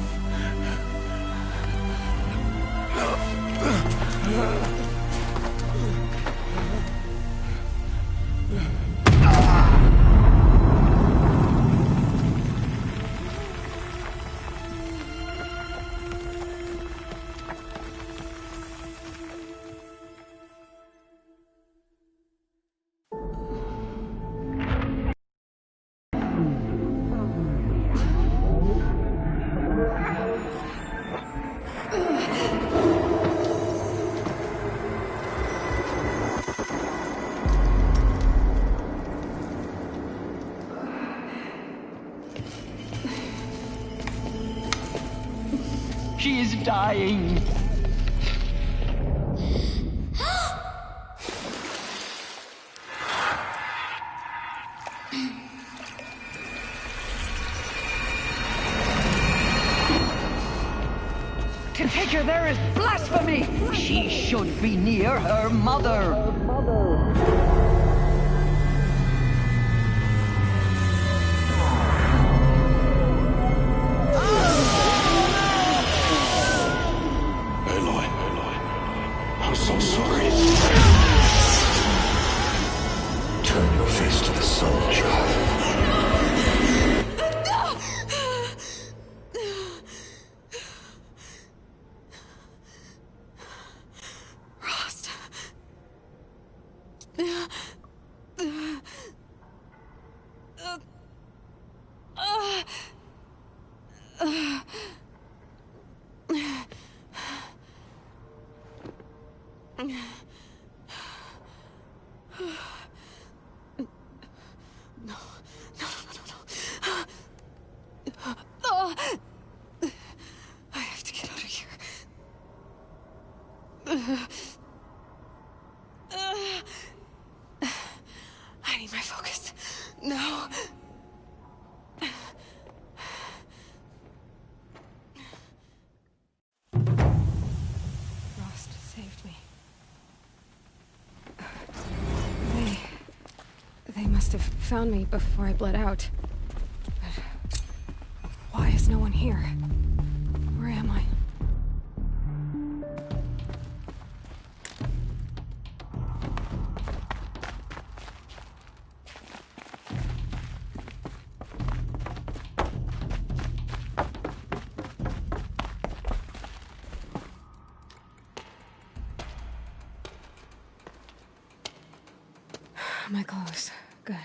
She is dying. To take her there is blasphemy. She should be near her mother. I'm so sorry. Turn your face to the sun, child. Rost. I have to get out of here. I need my focus. No. Rost saved me. They must have found me before I bled out. But why is no one here? Where am I? My clothes. Good.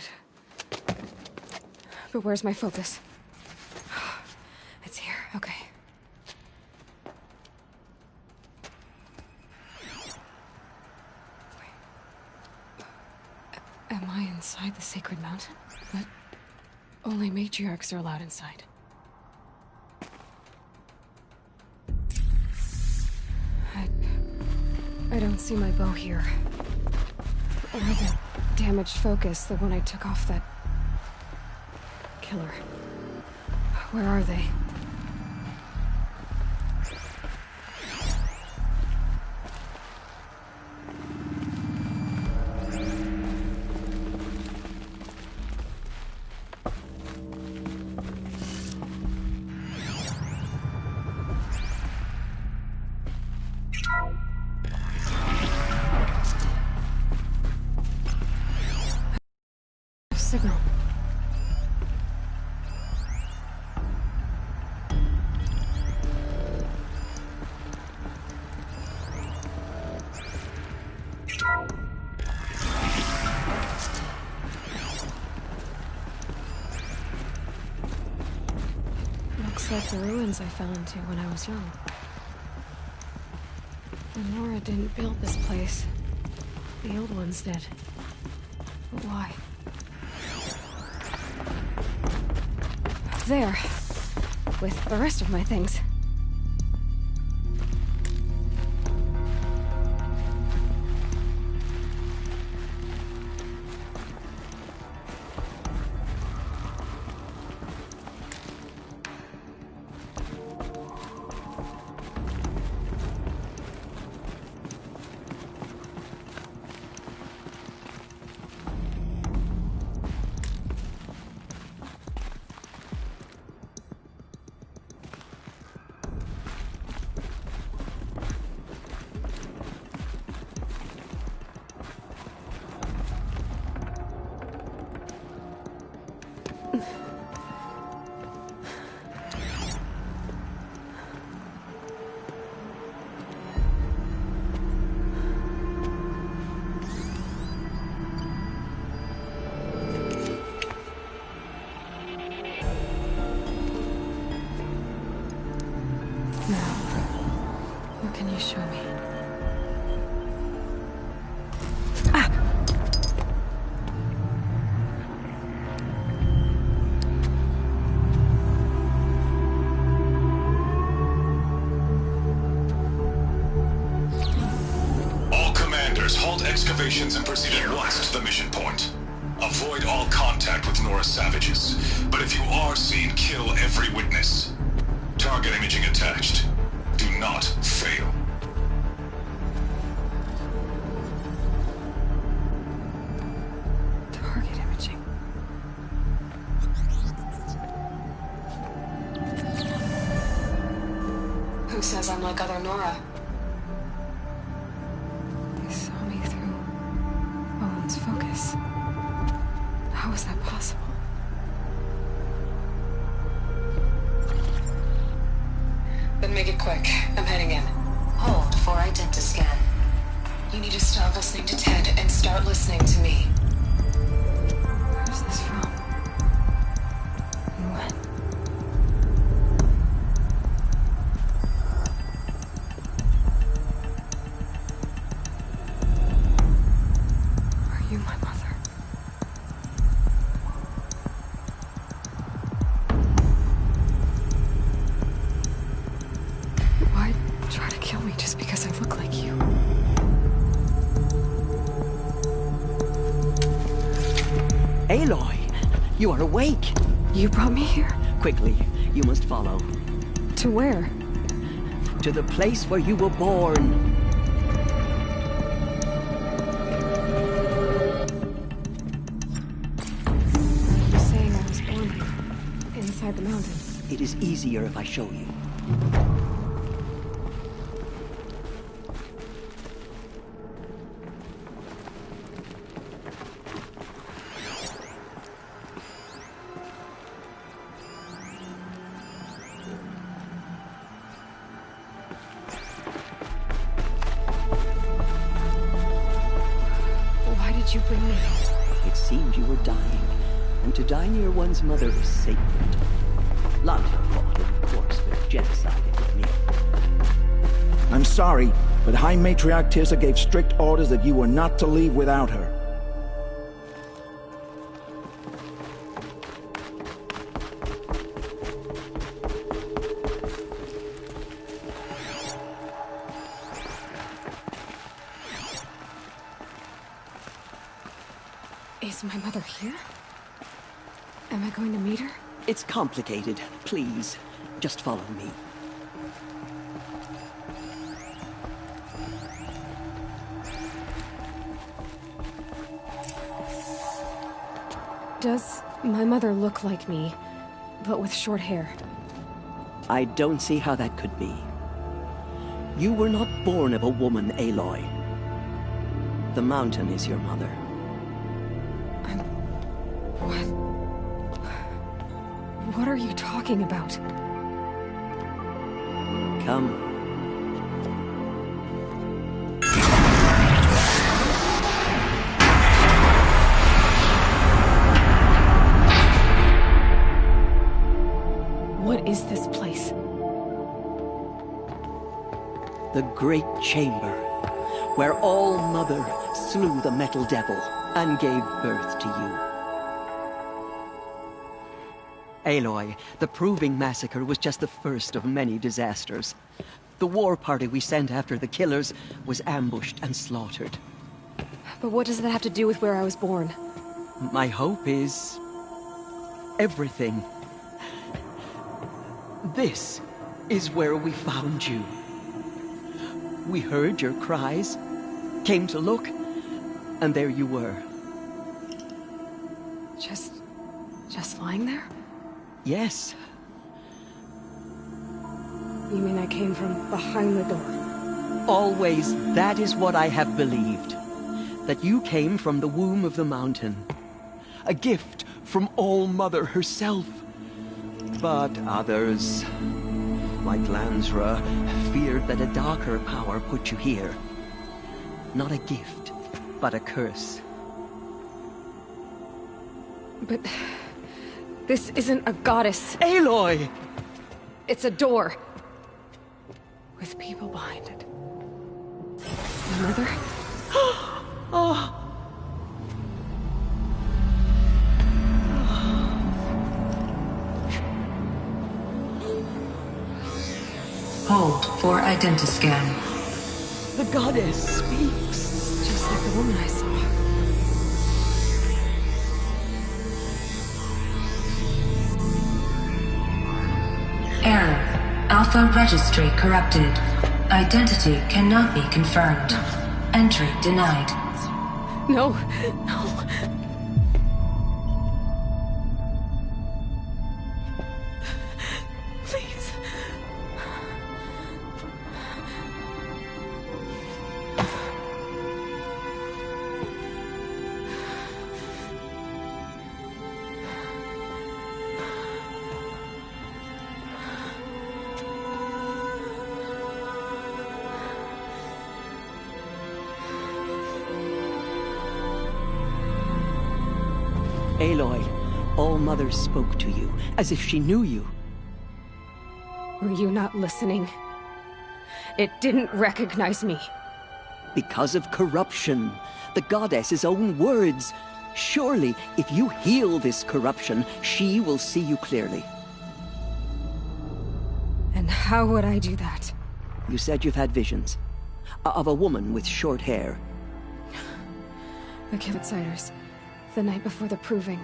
But where's my focus? It's here. Okay. Inside the sacred mountain? But only matriarchs are allowed inside. I don't see my bow here. Or the damaged focus, the one I took off that killer. Where are they? Signal. Looks like the ruins I fell into when I was young. And Nora didn't build this place. The old ones did. But why? There, with the rest of my things. Excavations and proceed at once to the mission point. Avoid all contact with Nora savages, but if you are seen, kill every witness. Target imaging attached. Do not fail. Target imaging. Who says I'm like other Nora? Focus. How is that possible? Then make it quick. I'm heading in. Hold for identiscan. You need to stop listening to Ted and start listening to me. Where's this from? And when? You, my mother. Why try to kill me just because I look like you? Aloy, you are awake. You brought me here? Quickly, you must follow. To where? To the place where you were born. Inside the mountain. It is easier if I show you. Why did you bring me here? It seemed you were dying. And to die near one's mother is sacred. Lanta fought, of course, but genocide with me. I'm sorry, but High Matriarch Tirsa gave strict orders that you were not to leave without her. Is my mother here? Am I going to meet her? It's complicated. Please, just follow me. Does my mother look like me, but with short hair? I don't see how that could be. You were not born of a woman, Aloy. The mountain is your mother. What are you talking about? Come. What is this place? The Great Chamber, where All-Mother slew the Metal Devil and gave birth to you. Aloy, the Proving Massacre was just the first of many disasters. The war party we sent after the killers was ambushed and slaughtered. But what does that have to do with where I was born? My hope is... everything. This is where we found you. We heard your cries, came to look, and there you were. Just lying there? Yes. You mean I came from behind the door? Always, that is what I have believed. That you came from the womb of the mountain. A gift from All-Mother herself. But others, like Lansra, feared that a darker power put you here. Not a gift, but a curse. But... this isn't a goddess. Aloy! It's a door. With people behind it. My mother? Oh. Hold for identiscan. The goddess speaks. Just like the woman I saw. Error. Alpha registry corrupted. Identity cannot be confirmed. Entry denied. No, no. Please. Aloy, All-Mother spoke to you, as if she knew you. Were you not listening? It didn't recognize me. Because of corruption. The goddess's own words. Surely, if you heal this corruption, she will see you clearly. And how would I do that? You said you've had visions. Of a woman with short hair. The Outsiders. The night before the Proving.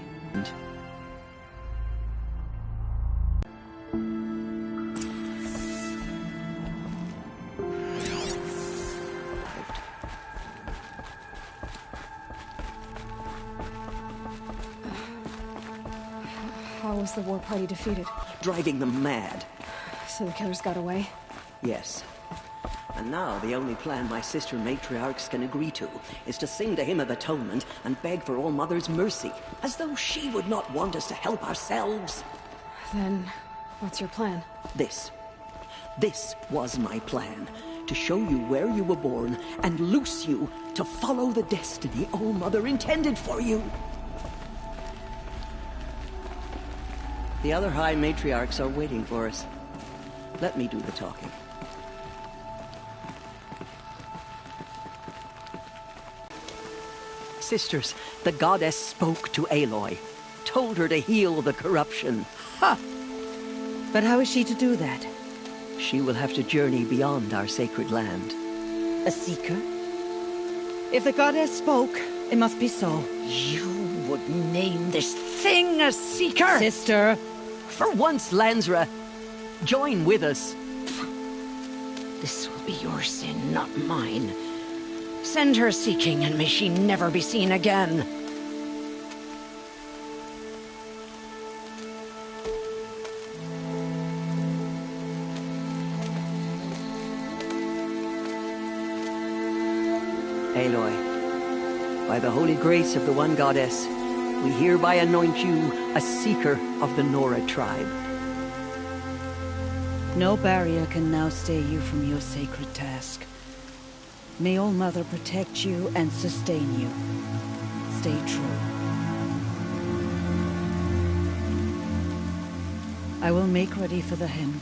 How was the war party defeated? Driving them mad. So the killers got away? Yes. And now the only plan my sister matriarchs can agree to is to sing the Hymn of Atonement and beg for All-Mother's mercy, as though she would not want us to help ourselves. Then, what's your plan? This was my plan. To show you where you were born and loose you to follow the destiny All-Mother intended for you. The other High Matriarchs are waiting for us. Let me do the talking. Sisters, the goddess spoke to Aloy, told her to heal the corruption. Ha! But how is she to do that? She will have to journey beyond our sacred land. A seeker? If the goddess spoke, it must be so. You would name this thing a Seeker? Sister! For once, Lansra, join with us. This will be your sin, not mine. Send her seeking, and may she never be seen again. Aloy, by the holy grace of the One Goddess, we hereby anoint you a Seeker of the Nora tribe. No barrier can now stay you from your sacred task. May All Mother protect you and sustain you. Stay true. I will make ready for the hymn.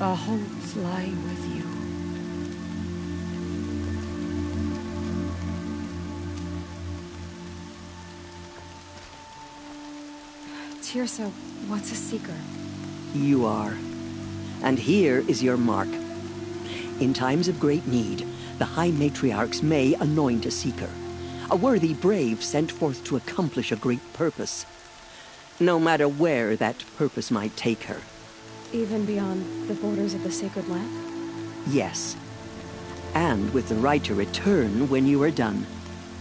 Our hopes lie with you. Teersa, what's a Seeker? You are. And here is your mark. In times of great need, the High Matriarchs may anoint a Seeker. A worthy brave sent forth to accomplish a great purpose. No matter where that purpose might take her. Even beyond the borders of the sacred land? Yes. And with the right to return when you are done,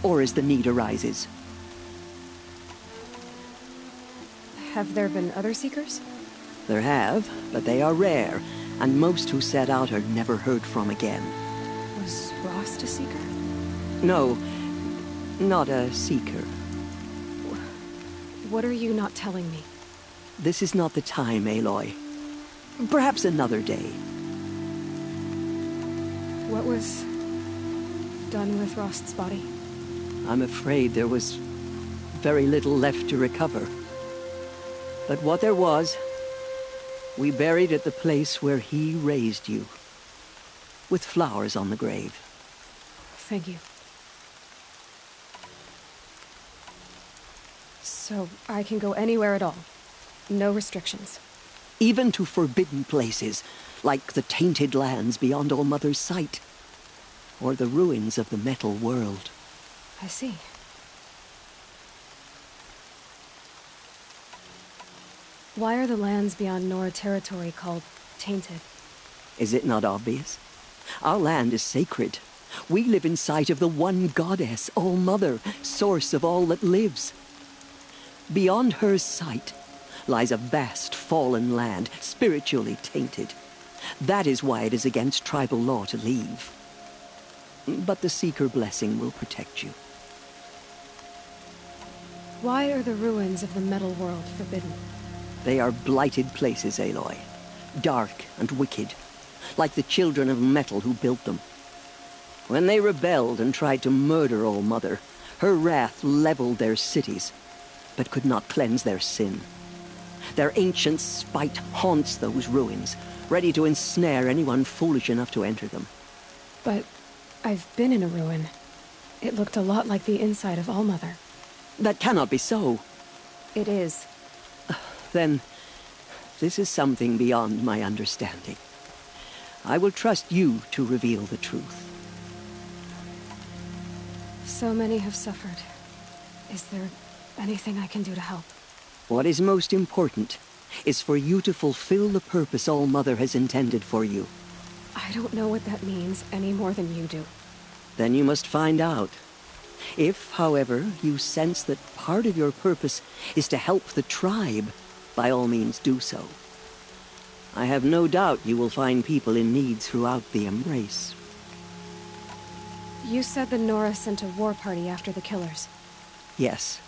or as the need arises. Have there been other Seekers? There have, but they are rare, and most who set out are never heard from again. Was Rost a Seeker? No, not a Seeker. What are you not telling me? This is not the time, Aloy. Perhaps another day. What was done with Rost's body? I'm afraid there was very little left to recover. But what there was, we buried at the place where he raised you, with flowers on the grave. Thank you. So I can go anywhere at all? No restrictions? Even to forbidden places, like the tainted lands beyond All Mother's sight, or the ruins of the metal world. I see. Why are the lands beyond Nora territory called tainted? Is it not obvious? Our land is sacred. We live in sight of the One Goddess, All Mother, source of all that lives. Beyond her sight lies a vast fallen land, spiritually tainted. That is why it is against tribal law to leave. But the Seeker blessing will protect you. Why are the ruins of the metal world forbidden? They are blighted places, Aloy. Dark and wicked, like the children of metal who built them. When they rebelled and tried to murder All Mother, her wrath leveled their cities, but could not cleanse their sin. Their ancient spite haunts those ruins, ready to ensnare anyone foolish enough to enter them. But I've been in a ruin. It looked a lot like the inside of All Mother. That cannot be so. It is. Then, this is something beyond my understanding. I will trust you to reveal the truth. So many have suffered. Is there anything I can do to help? What is most important is for you to fulfill the purpose All Mother has intended for you. I don't know what that means any more than you do. Then you must find out. If, however, you sense that part of your purpose is to help the tribe, by all means do so. I have no doubt you will find people in need throughout the Embrace. You said the Nora sent a war party after the killers. Yes,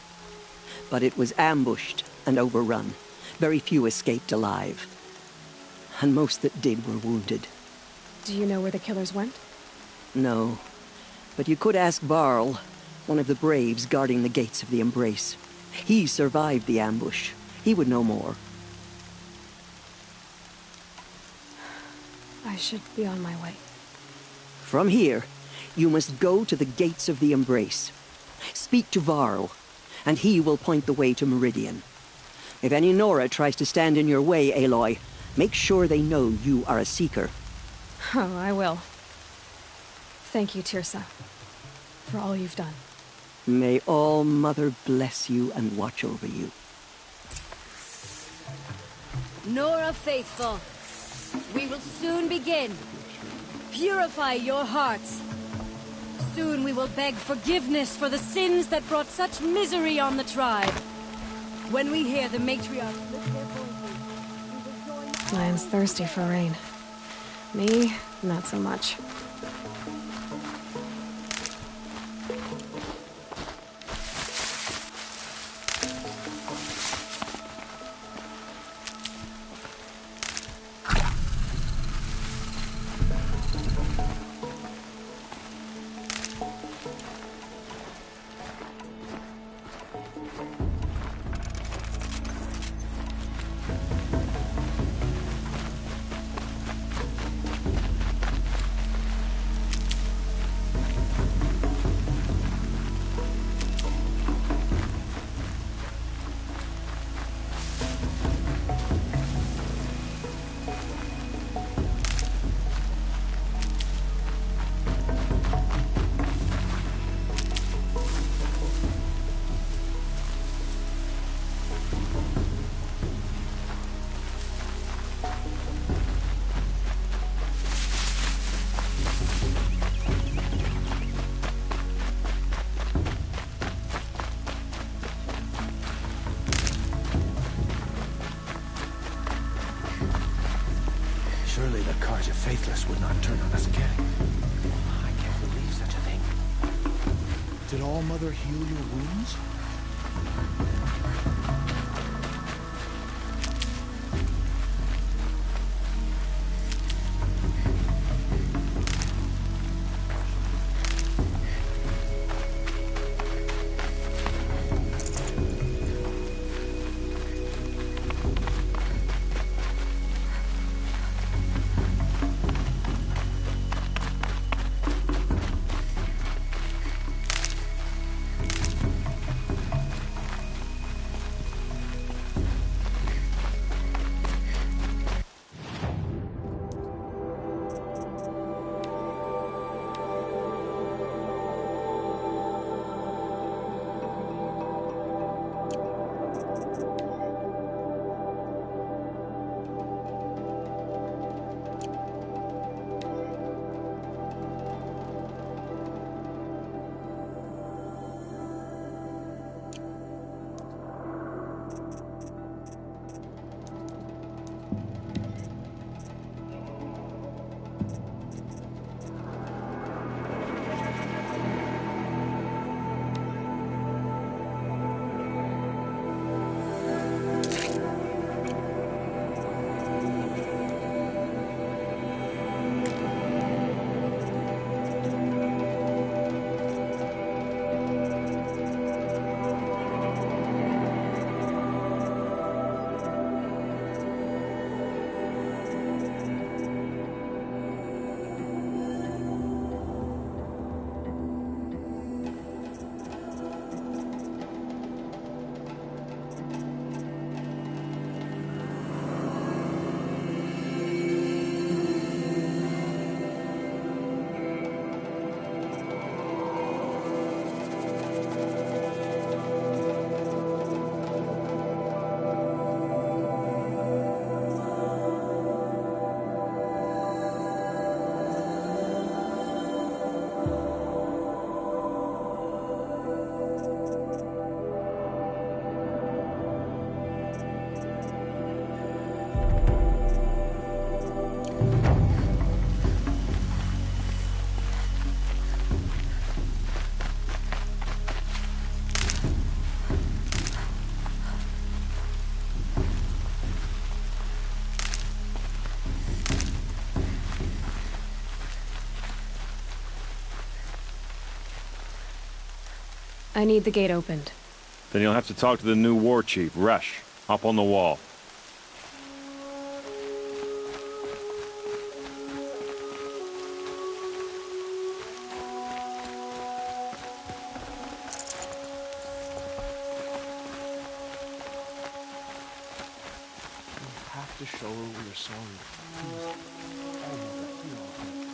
but it was ambushed and overrun. Very few escaped alive. And most that did were wounded. Do you know where the killers went? No, but you could ask Varl, one of the braves guarding the gates of the Embrace. He survived the ambush. He would know more. I should be on my way. From here, you must go to the gates of the Embrace. Speak to Varl, and he will point the way to Meridian. If any Nora tries to stand in your way, Aloy, Make sure they know you are a Seeker. Oh, I will. Thank you, Tirsa, for all you've done. May All Mother bless you and watch over you. Nora Faithful, we will soon begin. Purify your hearts. Soon we will beg forgiveness for the sins that brought such misery on the tribe. When we hear the matriarch lift their voices, Lion's thirsty for rain. Me, not so much. Surely the Karja Faithless would not turn on us again. I can't believe such a thing. Did All Mother heal your wounds? I need the gate opened. Then you'll have to talk to the new war chief, Resh, up on the wall. We have to show her we are sorry. Please. All Mother, hear our heart.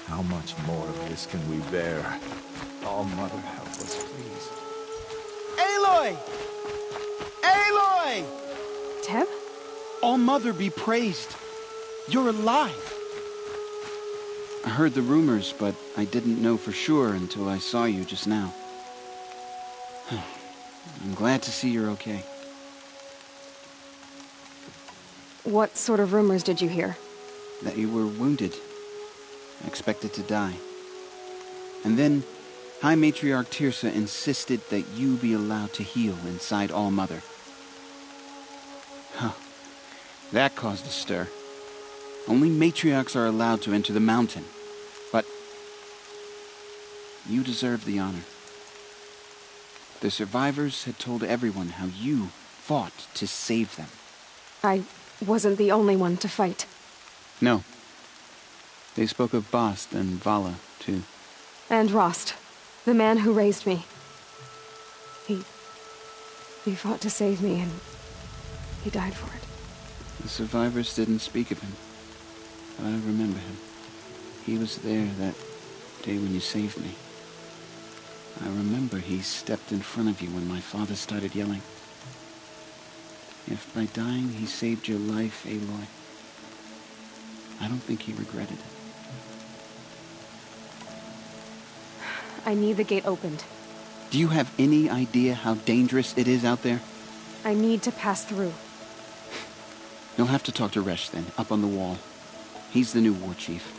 How much more of this can we bear? All Mother, help us, please. Aloy! Aloy! Teb? All Mother be praised. You're alive. I heard the rumors, but I didn't know for sure until I saw you just now. I'm glad to see you're okay. What sort of rumors did you hear? That you were wounded. Expected to die. And then High Matriarch Teersa insisted that you be allowed to heal inside All Mother. Huh. That caused a stir. Only matriarchs are allowed to enter the mountain. But you deserve the honor. The survivors had told everyone how you fought to save them. I wasn't the only one to fight. No. They spoke of Bast and Vala, too. And Rost, the man who raised me. He fought to save me, and he died for it. The survivors didn't speak of him, but I remember him. He was there that day when you saved me. I remember he stepped in front of you when my father started yelling. If by dying he saved your life, Aloy, I don't think he regretted it. I need the gate opened. Do you have any idea how dangerous it is out there? I need to pass through. You'll have to talk to Resh then, up on the wall. He's the new war chief.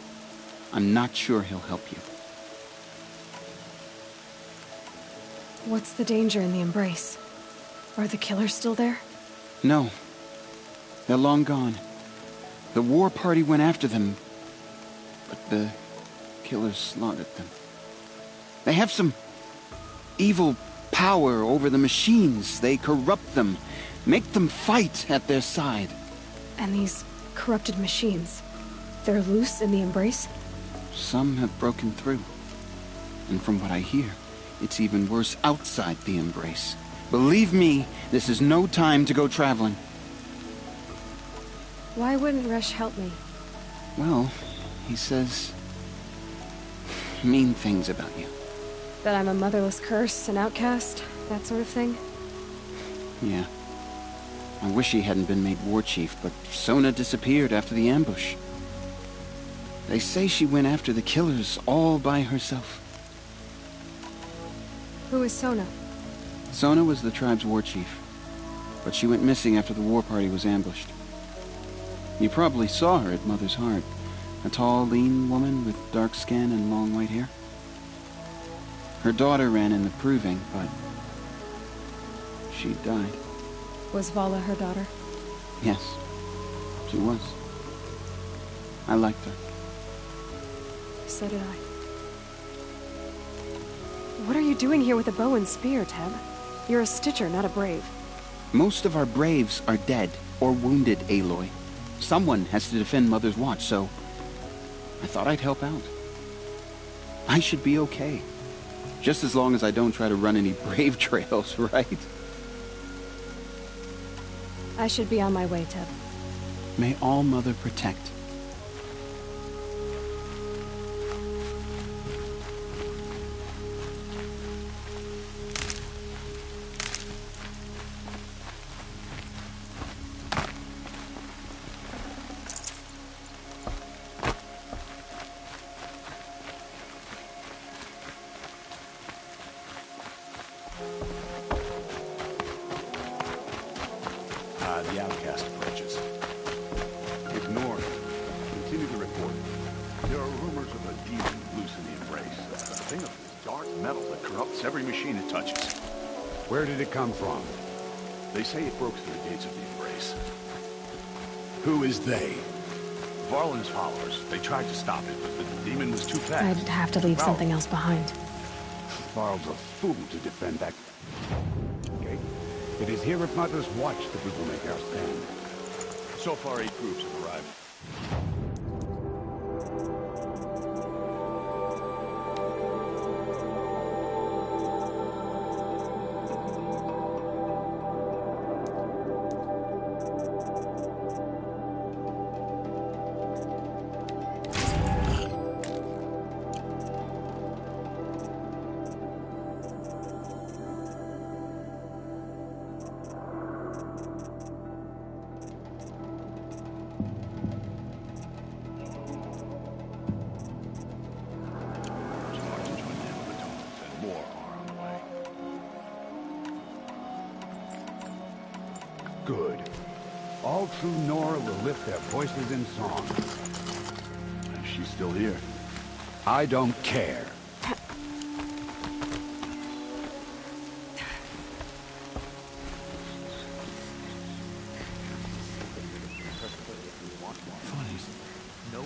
I'm not sure he'll help you. What's the danger in the Embrace? Are the killers still there? No. They're long gone. The war party went after them, but the killers slaughtered them. They have some evil power over the machines. They corrupt them, make them fight at their side. And these corrupted machines, they're loose in the Embrace? Some have broken through. And from what I hear, it's even worse outside the Embrace. Believe me, this is no time to go traveling. Why wouldn't Resh help me? Well, he says mean things about you. That I'm a motherless curse, an outcast, that sort of thing? Yeah. I wish he hadn't been made war chief, but Sona disappeared after the ambush. They say she went after the killers all by herself. Who is Sona? Sona was the tribe's war chief, but she went missing after the war party was ambushed. You probably saw her at Mother's Heart. A tall, lean woman with dark skin and long white hair. Her daughter ran in the proving, but she died. Was Vala her daughter? Yes, she was. I liked her. So did I. What are you doing here with a bow and spear, Teb? You're a Stitcher, not a Brave. Most of our Braves are dead or wounded, Aloy. Someone has to defend Mother's Watch, so I thought I'd help out. I should be okay. Just as long as I don't try to run any Brave trails, right? I should be on my way, Teb. May All Mother protect. The outcast approaches. Ignore him. Continue the report. There are rumors of a demon loose in the Embrace. A thing of dark metal that corrupts every machine it touches. Where did it come from? They say it broke through the gates of the Embrace. Who is they? Varlin's followers. They tried to stop it, but the demon was too fast. I'd have to leave something else behind. Varl's a fool to defend that. Okay. It is here at Mother's Watch that we will make our stand. So far, 8 groups have arrived. all true Nora will lift their voices in song. She's still here. I don't care.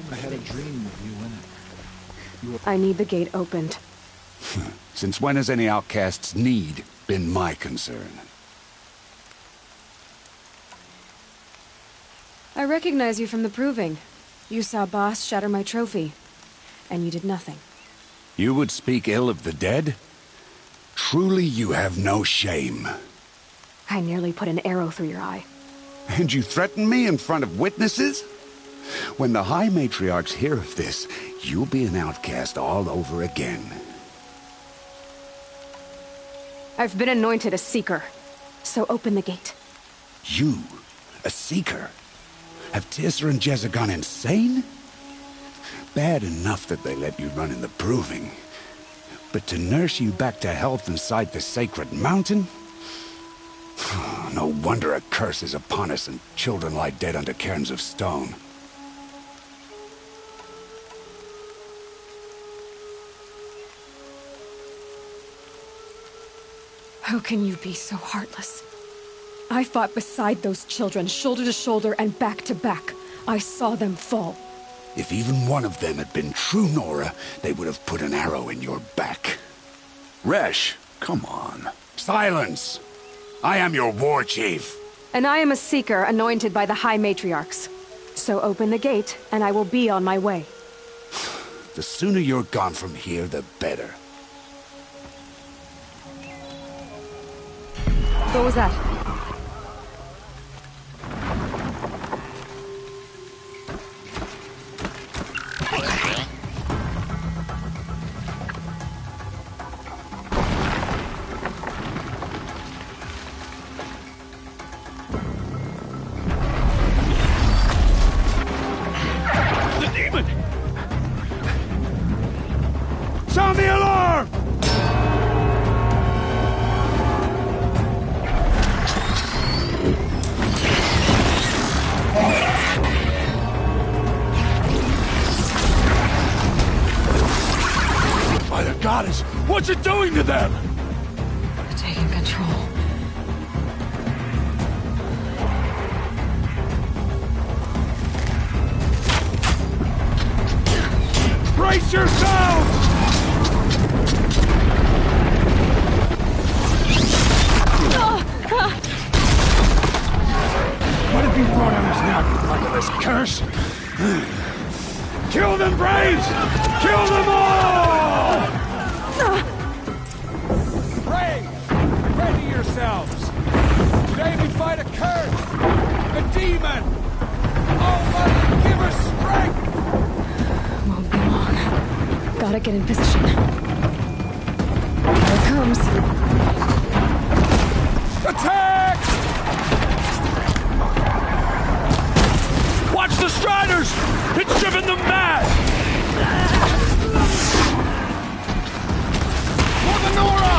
I had a dream of you in it. I need the gate opened. Since when has any outcast's need been my concern? I recognize you from the proving. You saw Boss shatter my trophy, and you did nothing. You would speak ill of the dead? Truly you have no shame. I nearly put an arrow through your eye. And you threaten me in front of witnesses? When the High Matriarchs hear of this, you'll be an outcast all over again. I've been anointed a Seeker, so open the gate. You? A Seeker? Have Teersa and Jezza gone insane? Bad enough that they let you run in the proving. But to nurse you back to health inside the sacred mountain? No wonder a curse is upon us and children lie dead under cairns of stone. How can you be so heartless? I fought beside those children, shoulder to shoulder and back to back. I saw them fall. If even one of them had been true Nora, they would have put an arrow in your back. Resh, come on. Silence! I am your war chief. And I am a Seeker anointed by the High Matriarchs. So open the gate, and I will be on my way. The sooner you're gone from here, the better. What was that? The demon! Sound the alarm! By the goddess, what's it doing to them? They're taking control. Brace yourselves! What have you brought on us now, you motherless curse? Kill them, Braves! Kill them all! Braves, ready yourselves! Today we fight a curse! A demon! Oh, Mother, give us strength! Won't be long. Gotta get in position. Here it comes. Attack! Watch the Striders! It's driven them mad! For the Nora!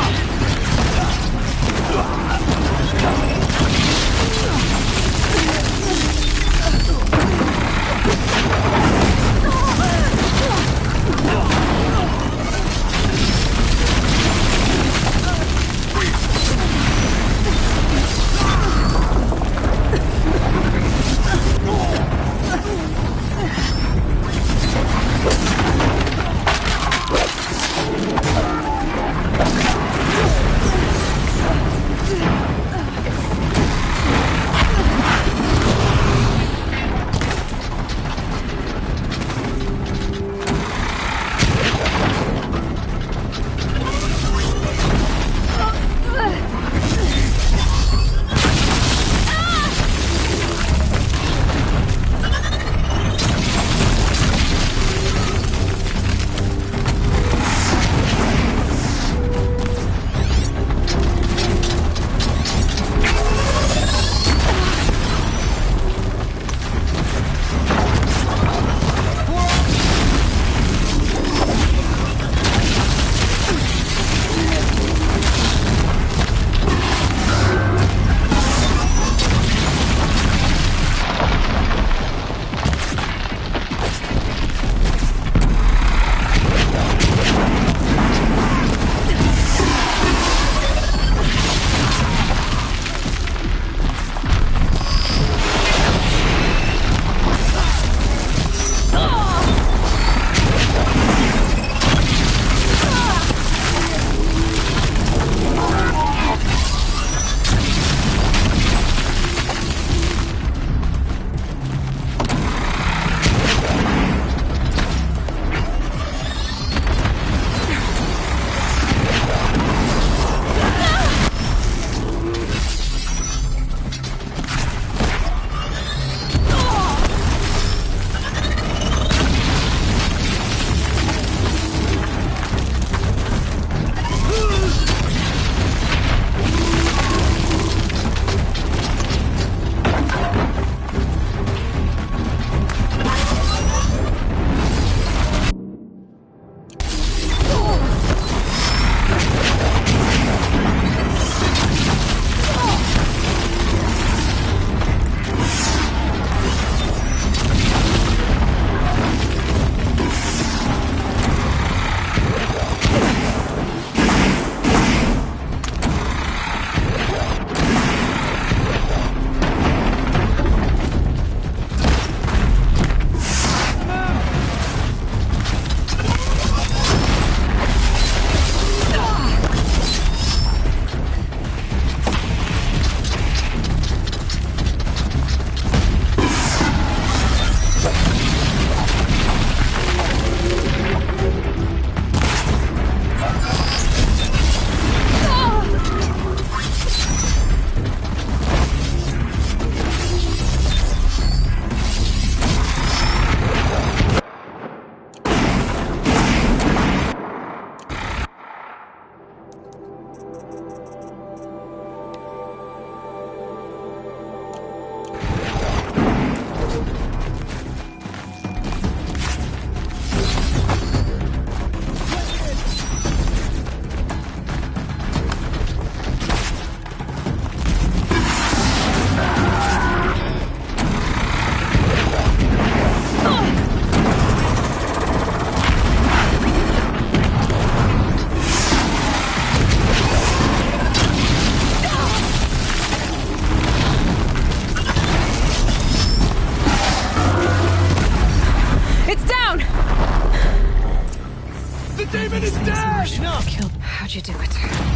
killed... How'd you do it?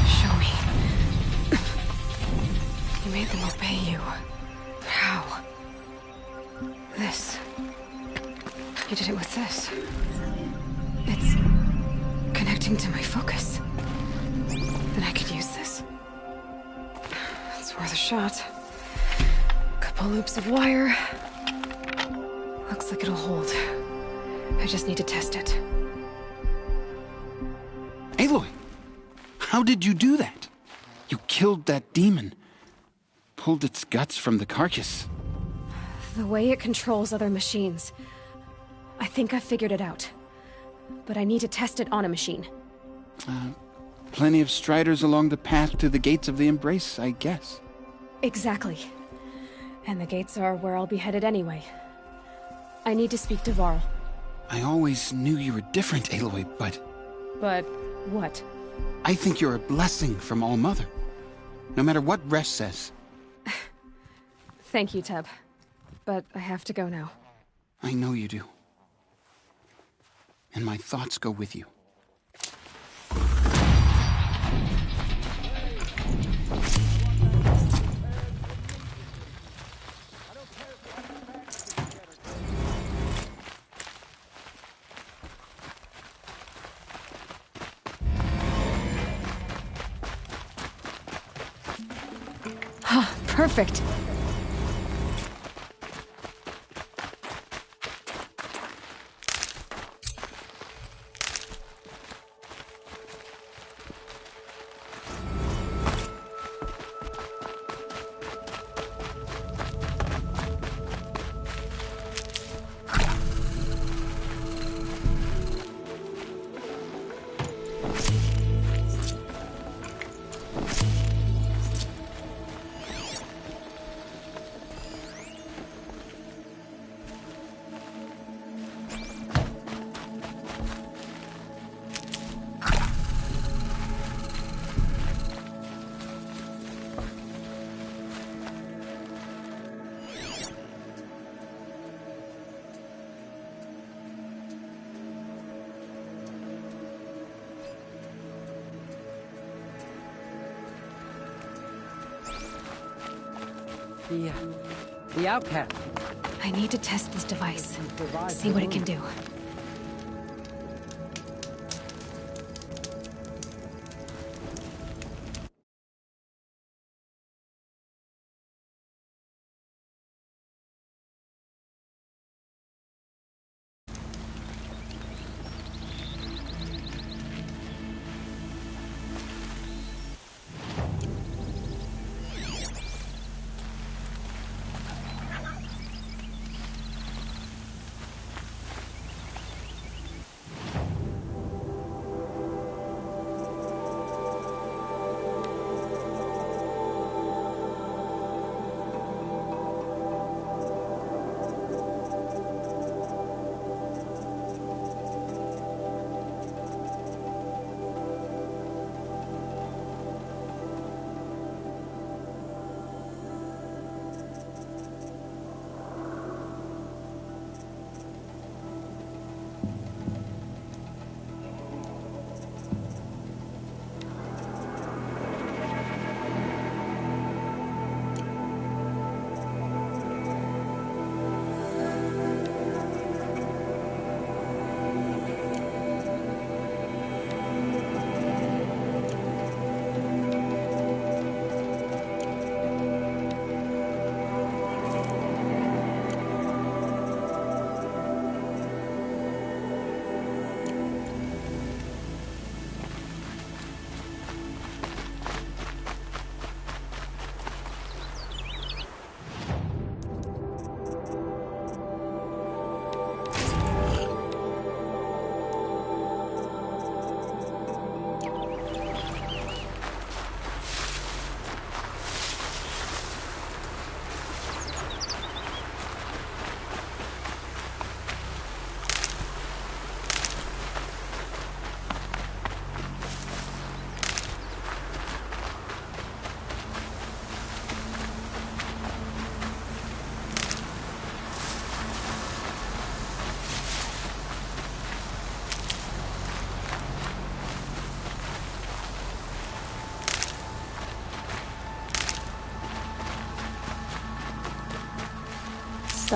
Show me. You made them obey you. How? This. You did it with this. It's... connecting to my focus. Then I could use this. It's worth a shot. Couple loops of wire. Looks like it'll hold. I just need to test it. Aloy! How did you do that? You killed that demon. Pulled its guts from the carcass. The way it controls other machines. I think I figured it out. But I need to test it on a machine. Plenty of striders along the path to the gates of the Embrace, I guess. Exactly. And the gates are where I'll be headed anyway. I need to speak to Varl. I always knew you were different, Aloy, but... But what? I think you're a blessing from All-Mother. No matter what Resh says. Thank you, Teb. But I have to go now. I know you do. And my thoughts go with you. Perfect. The outcast. I need to test this device. See what it can do.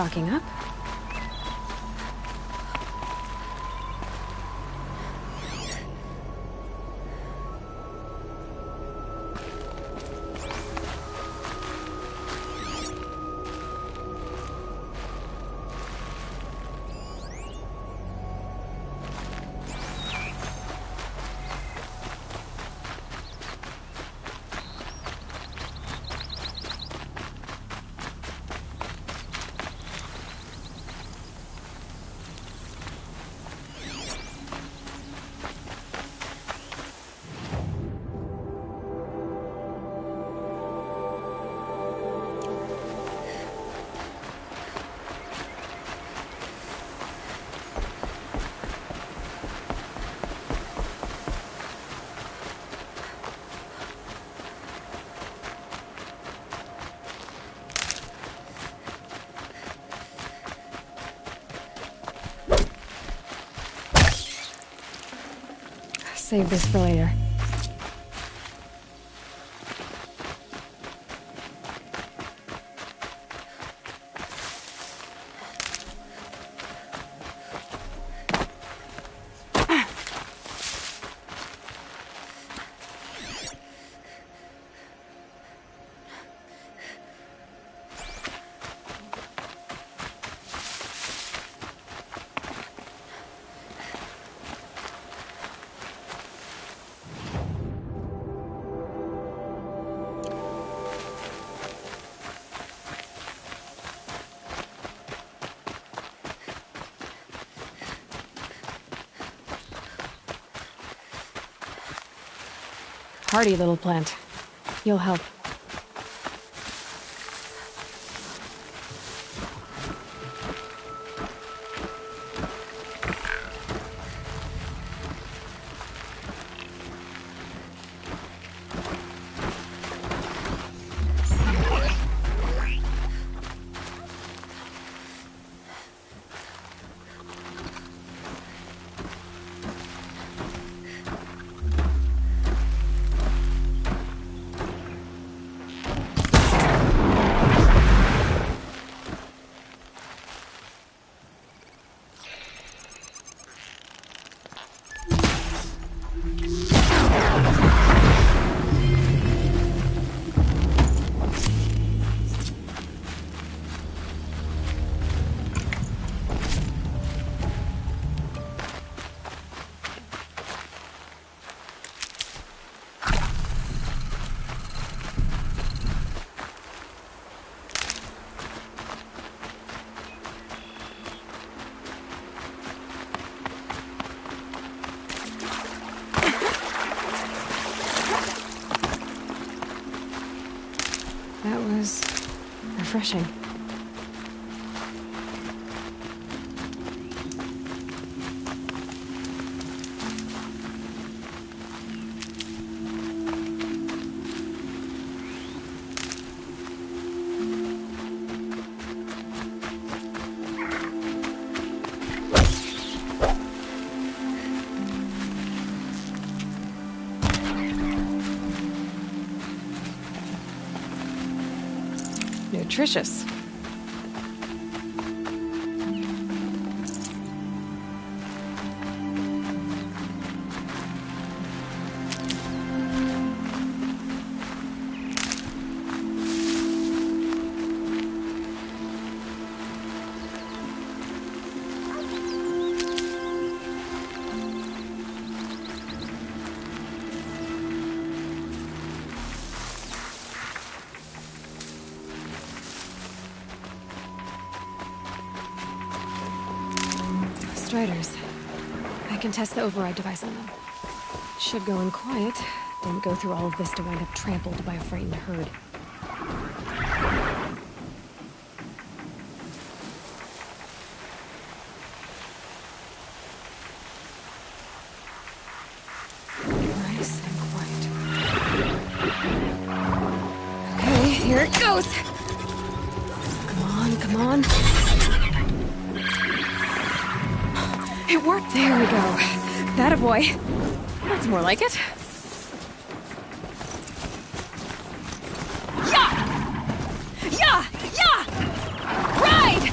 stocking up. Save this for later. Hardy little plant. You'll help. That was refreshing. Nutritious. Striders. I can test the override device on them. Should go in quiet. Didn't go through all of this to wind up trampled by a frightened herd. Nice and quiet. Okay, here it goes! Come on, come on. It worked. There we go. That a boy. That's more like it. Yeah! Yeah! Yeah! Ride!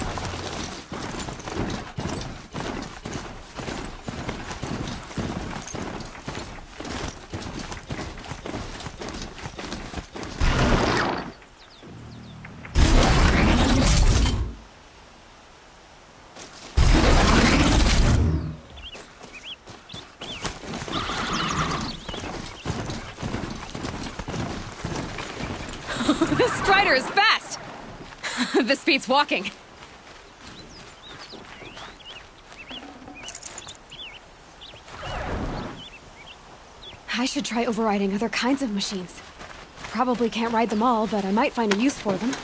Strider is fast! This beats walking. I should try overriding other kinds of machines. Probably can't ride them all, but I might find a use for them.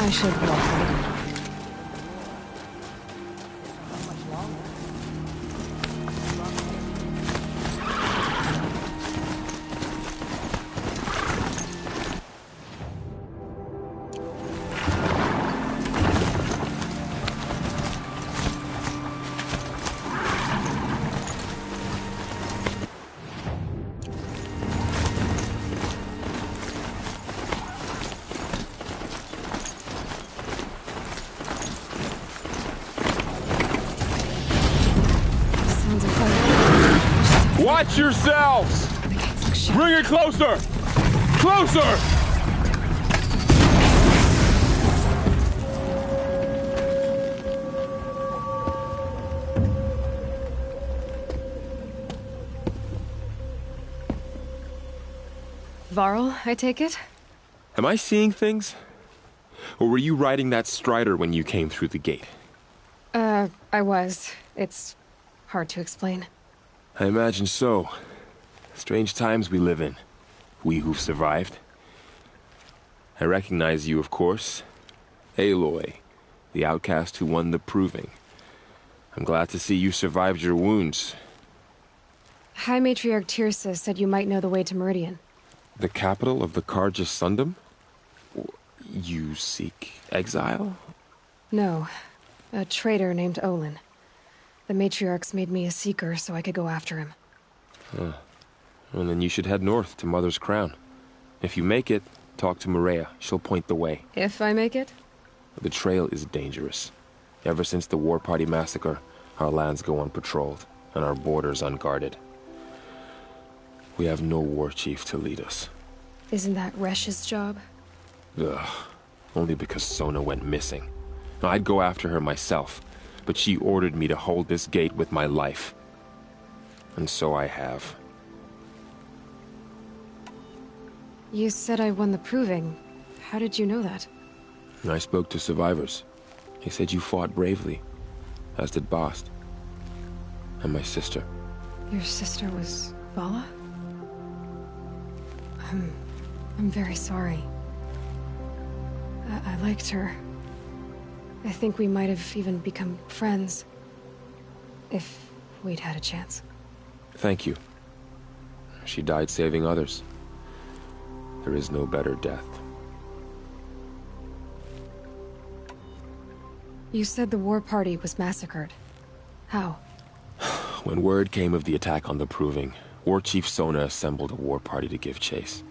I should walk right in. Watch yourselves! Bring it closer! Closer! Varl, I take it? Am I seeing things? Or were you riding that Strider when you came through the gate? I was. It's hard to explain. I imagine so. Strange times we live in. We who've survived. I recognize you, of course. Aloy, the outcast who won the Proving. I'm glad to see you survived your wounds. High Matriarch Tirsa said you might know the way to Meridian. The capital of the Carja Sundom? You seek exile? No. A traitor named Olin. The Matriarchs made me a seeker so I could go after him. Huh. Well, then you should head north to Mother's Crown. If you make it, talk to Maria. She'll point the way. If I make it? The trail is dangerous. Ever since the War Party massacre, our lands go unpatrolled, and our borders unguarded. We have no war chief to lead us. Isn't that Resh's job? Ugh. Only because Sona went missing. Now, I'd go after her myself, but she ordered me to hold this gate with my life. And so I have. You said I won the Proving. How did you know that? I spoke to survivors. They said you fought bravely, as did Bast. And my sister. Your sister was Vala? I'm very sorry. I liked her. I think we might have even become friends. If we'd had a chance. Thank you. She died saving others. There is no better death. You said the War Party was massacred. How? When word came of the attack on the Proving, War Chief Sona assembled a war party to give chase.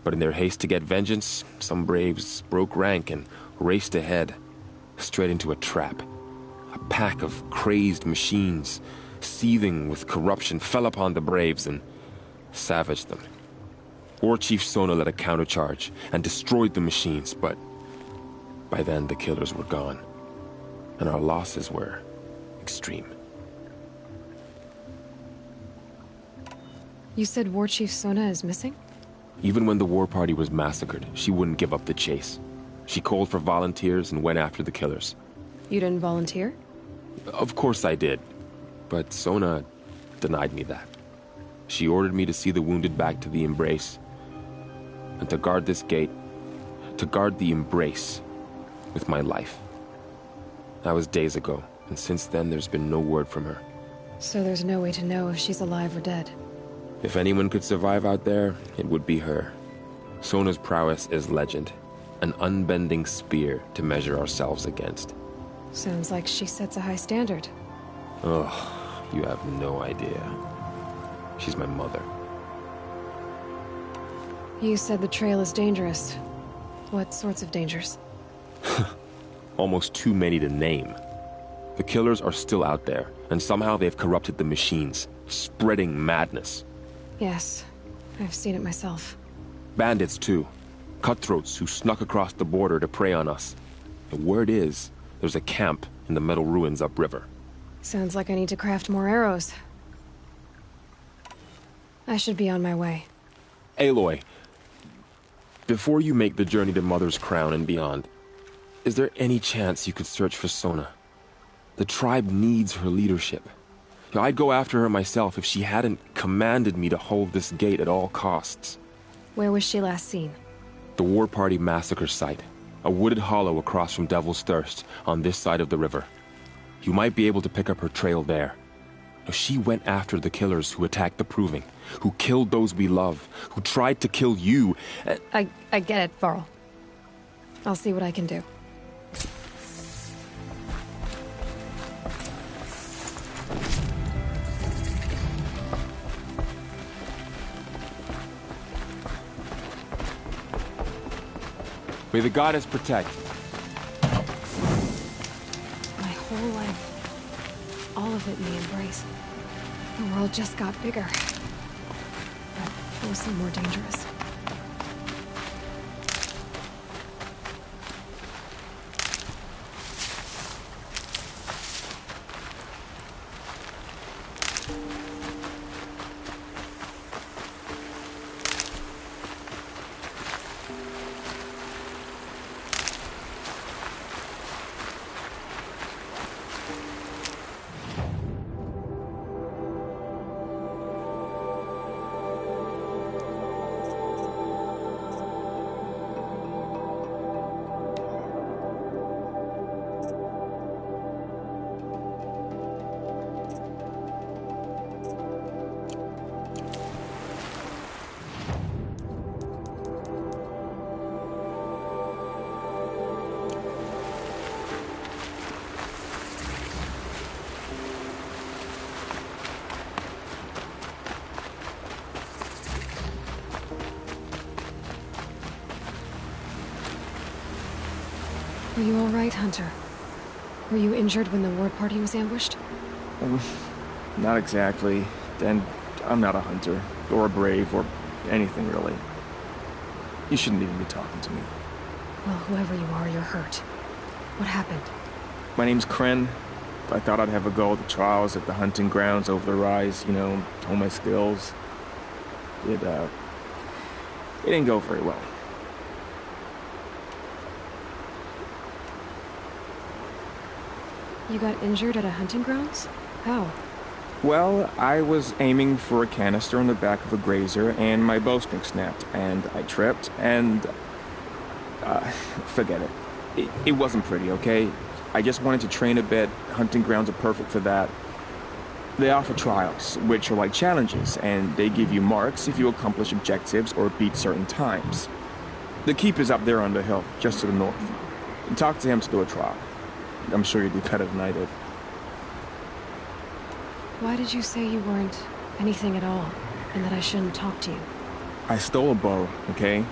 But in their haste to get vengeance, some braves broke rank and raced ahead, straight into a trap. A pack of crazed machines, seething with corruption, fell upon the braves and savaged them. War Chief Sona led a countercharge and destroyed the machines, but by then the killers were gone, and our losses were extreme. You said War Chief Sona is missing? Even when the war party was massacred, she wouldn't give up the chase. She called for volunteers and went after the killers. You didn't volunteer? Of course I did, but Sona denied me that. She ordered me to see the wounded back to the Embrace, and to guard this gate, to guard the Embrace with my life. That was days ago, and since then there's been no word from her. So there's no way to know if she's alive or dead. If anyone could survive out there, it would be her. Sona's prowess is legend, an unbending spear to measure ourselves against. Sounds like she sets a high standard. Oh, you have no idea. She's my mother. You said the trail is dangerous. What sorts of dangers? Almost too many to name. The killers are still out there, and somehow they've corrupted the machines, spreading madness. Yes, I've seen it myself. Bandits, too. Cutthroats who snuck across the border to prey on us. The word is, there's a camp in the metal ruins upriver. Sounds like I need to craft more arrows. I should be on my way. Aloy, before you make the journey to Mother's Crown and beyond, is there any chance you could search for Sona? The tribe needs her leadership. I'd go after her myself if she hadn't commanded me to hold this gate at all costs. Where was she last seen? The War Party massacre site. A wooded hollow across from Devil's Thirst, on this side of the river. You might be able to pick up her trail there. Now, she went after the killers who attacked the Proving, who killed those we love, who tried to kill you. I get it, Varl. I'll see what I can do. May the goddess protect. My whole life, all of it in the embrace. The world just got bigger. But also more dangerous. Are you all right, Hunter? Were you injured when the war party was ambushed? Not exactly. And I'm not a hunter, or a brave, or anything really. You shouldn't even be talking to me. Well, whoever you are, you're hurt. What happened? My name's Kren. I thought I'd have a go at the trials at the hunting grounds over the rise, you know, hone my skills. It didn't go very well. You got injured at a hunting grounds? How? Well, I was aiming for a canister on the back of a grazer, and my bowstring snapped, and I tripped, and... forget it. It wasn't pretty, okay? I just wanted to train a bit. Hunting grounds are perfect for that. They offer trials, which are like challenges, and they give you marks if you accomplish objectives or beat certain times. The keep is up there on the hill, just to the north. Talk to him to do a trial. I'm sure you'd do better than I did. Why did you say you weren't anything at all, and that I shouldn't talk to you? I stole a bow, okay?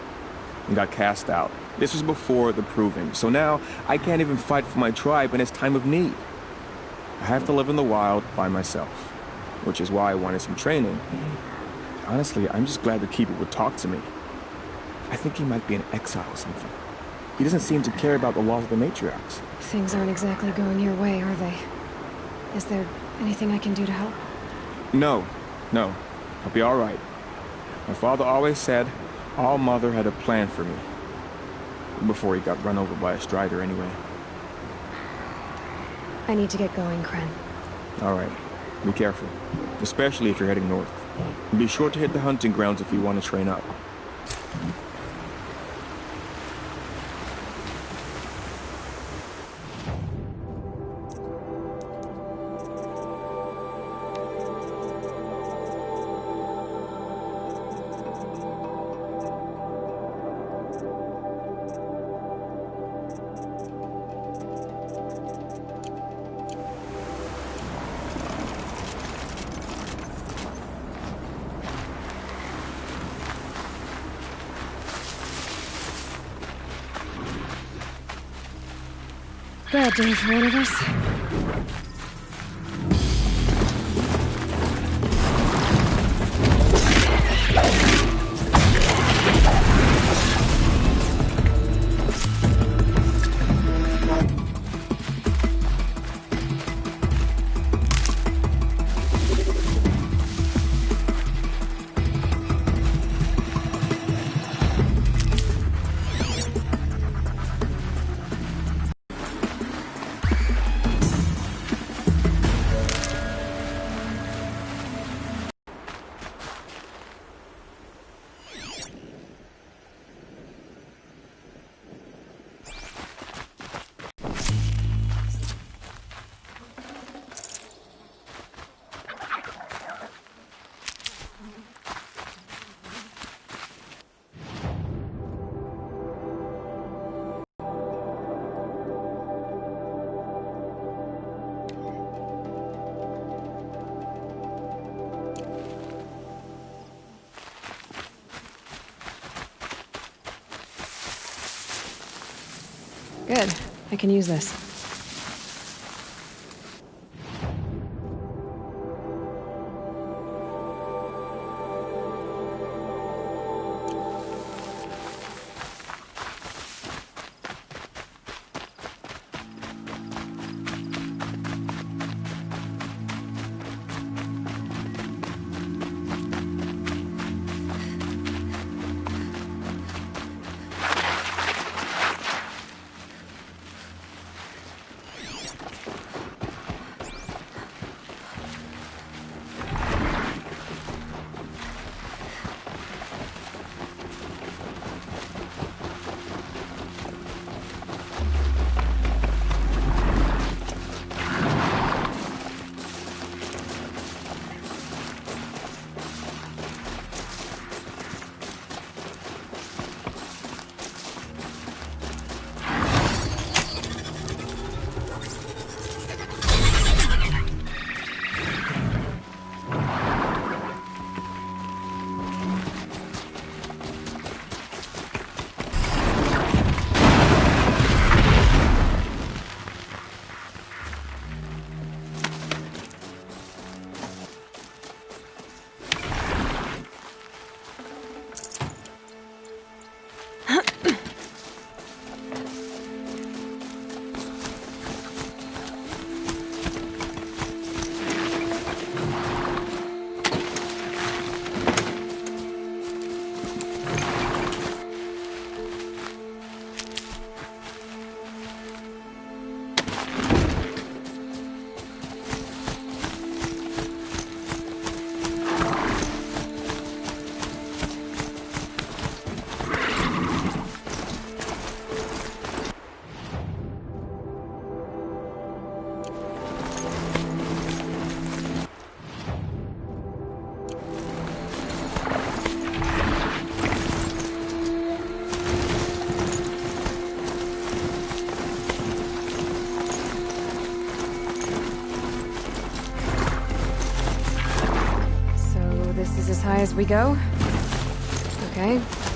And got cast out. This was before the Proving, so now I can't even fight for my tribe in its time of need. I have to live in the wild by myself, which is why I wanted some training. Honestly, I'm just glad the Keeper would talk to me. I think he might be in exile or something. He doesn't seem to care about the laws of the matriarchs. Things aren't exactly going your way, are they? Is there anything I can do to help? No. I'll be all right. My father always said All Mother had a plan for me. Before he got run over by a strider, anyway. I need to get going, Kren. All right. Be careful. Especially if you're heading north. And be sure to hit the hunting grounds if you want to train up. Bad day for one of us. Good. I can use this. As high as we go? Okay.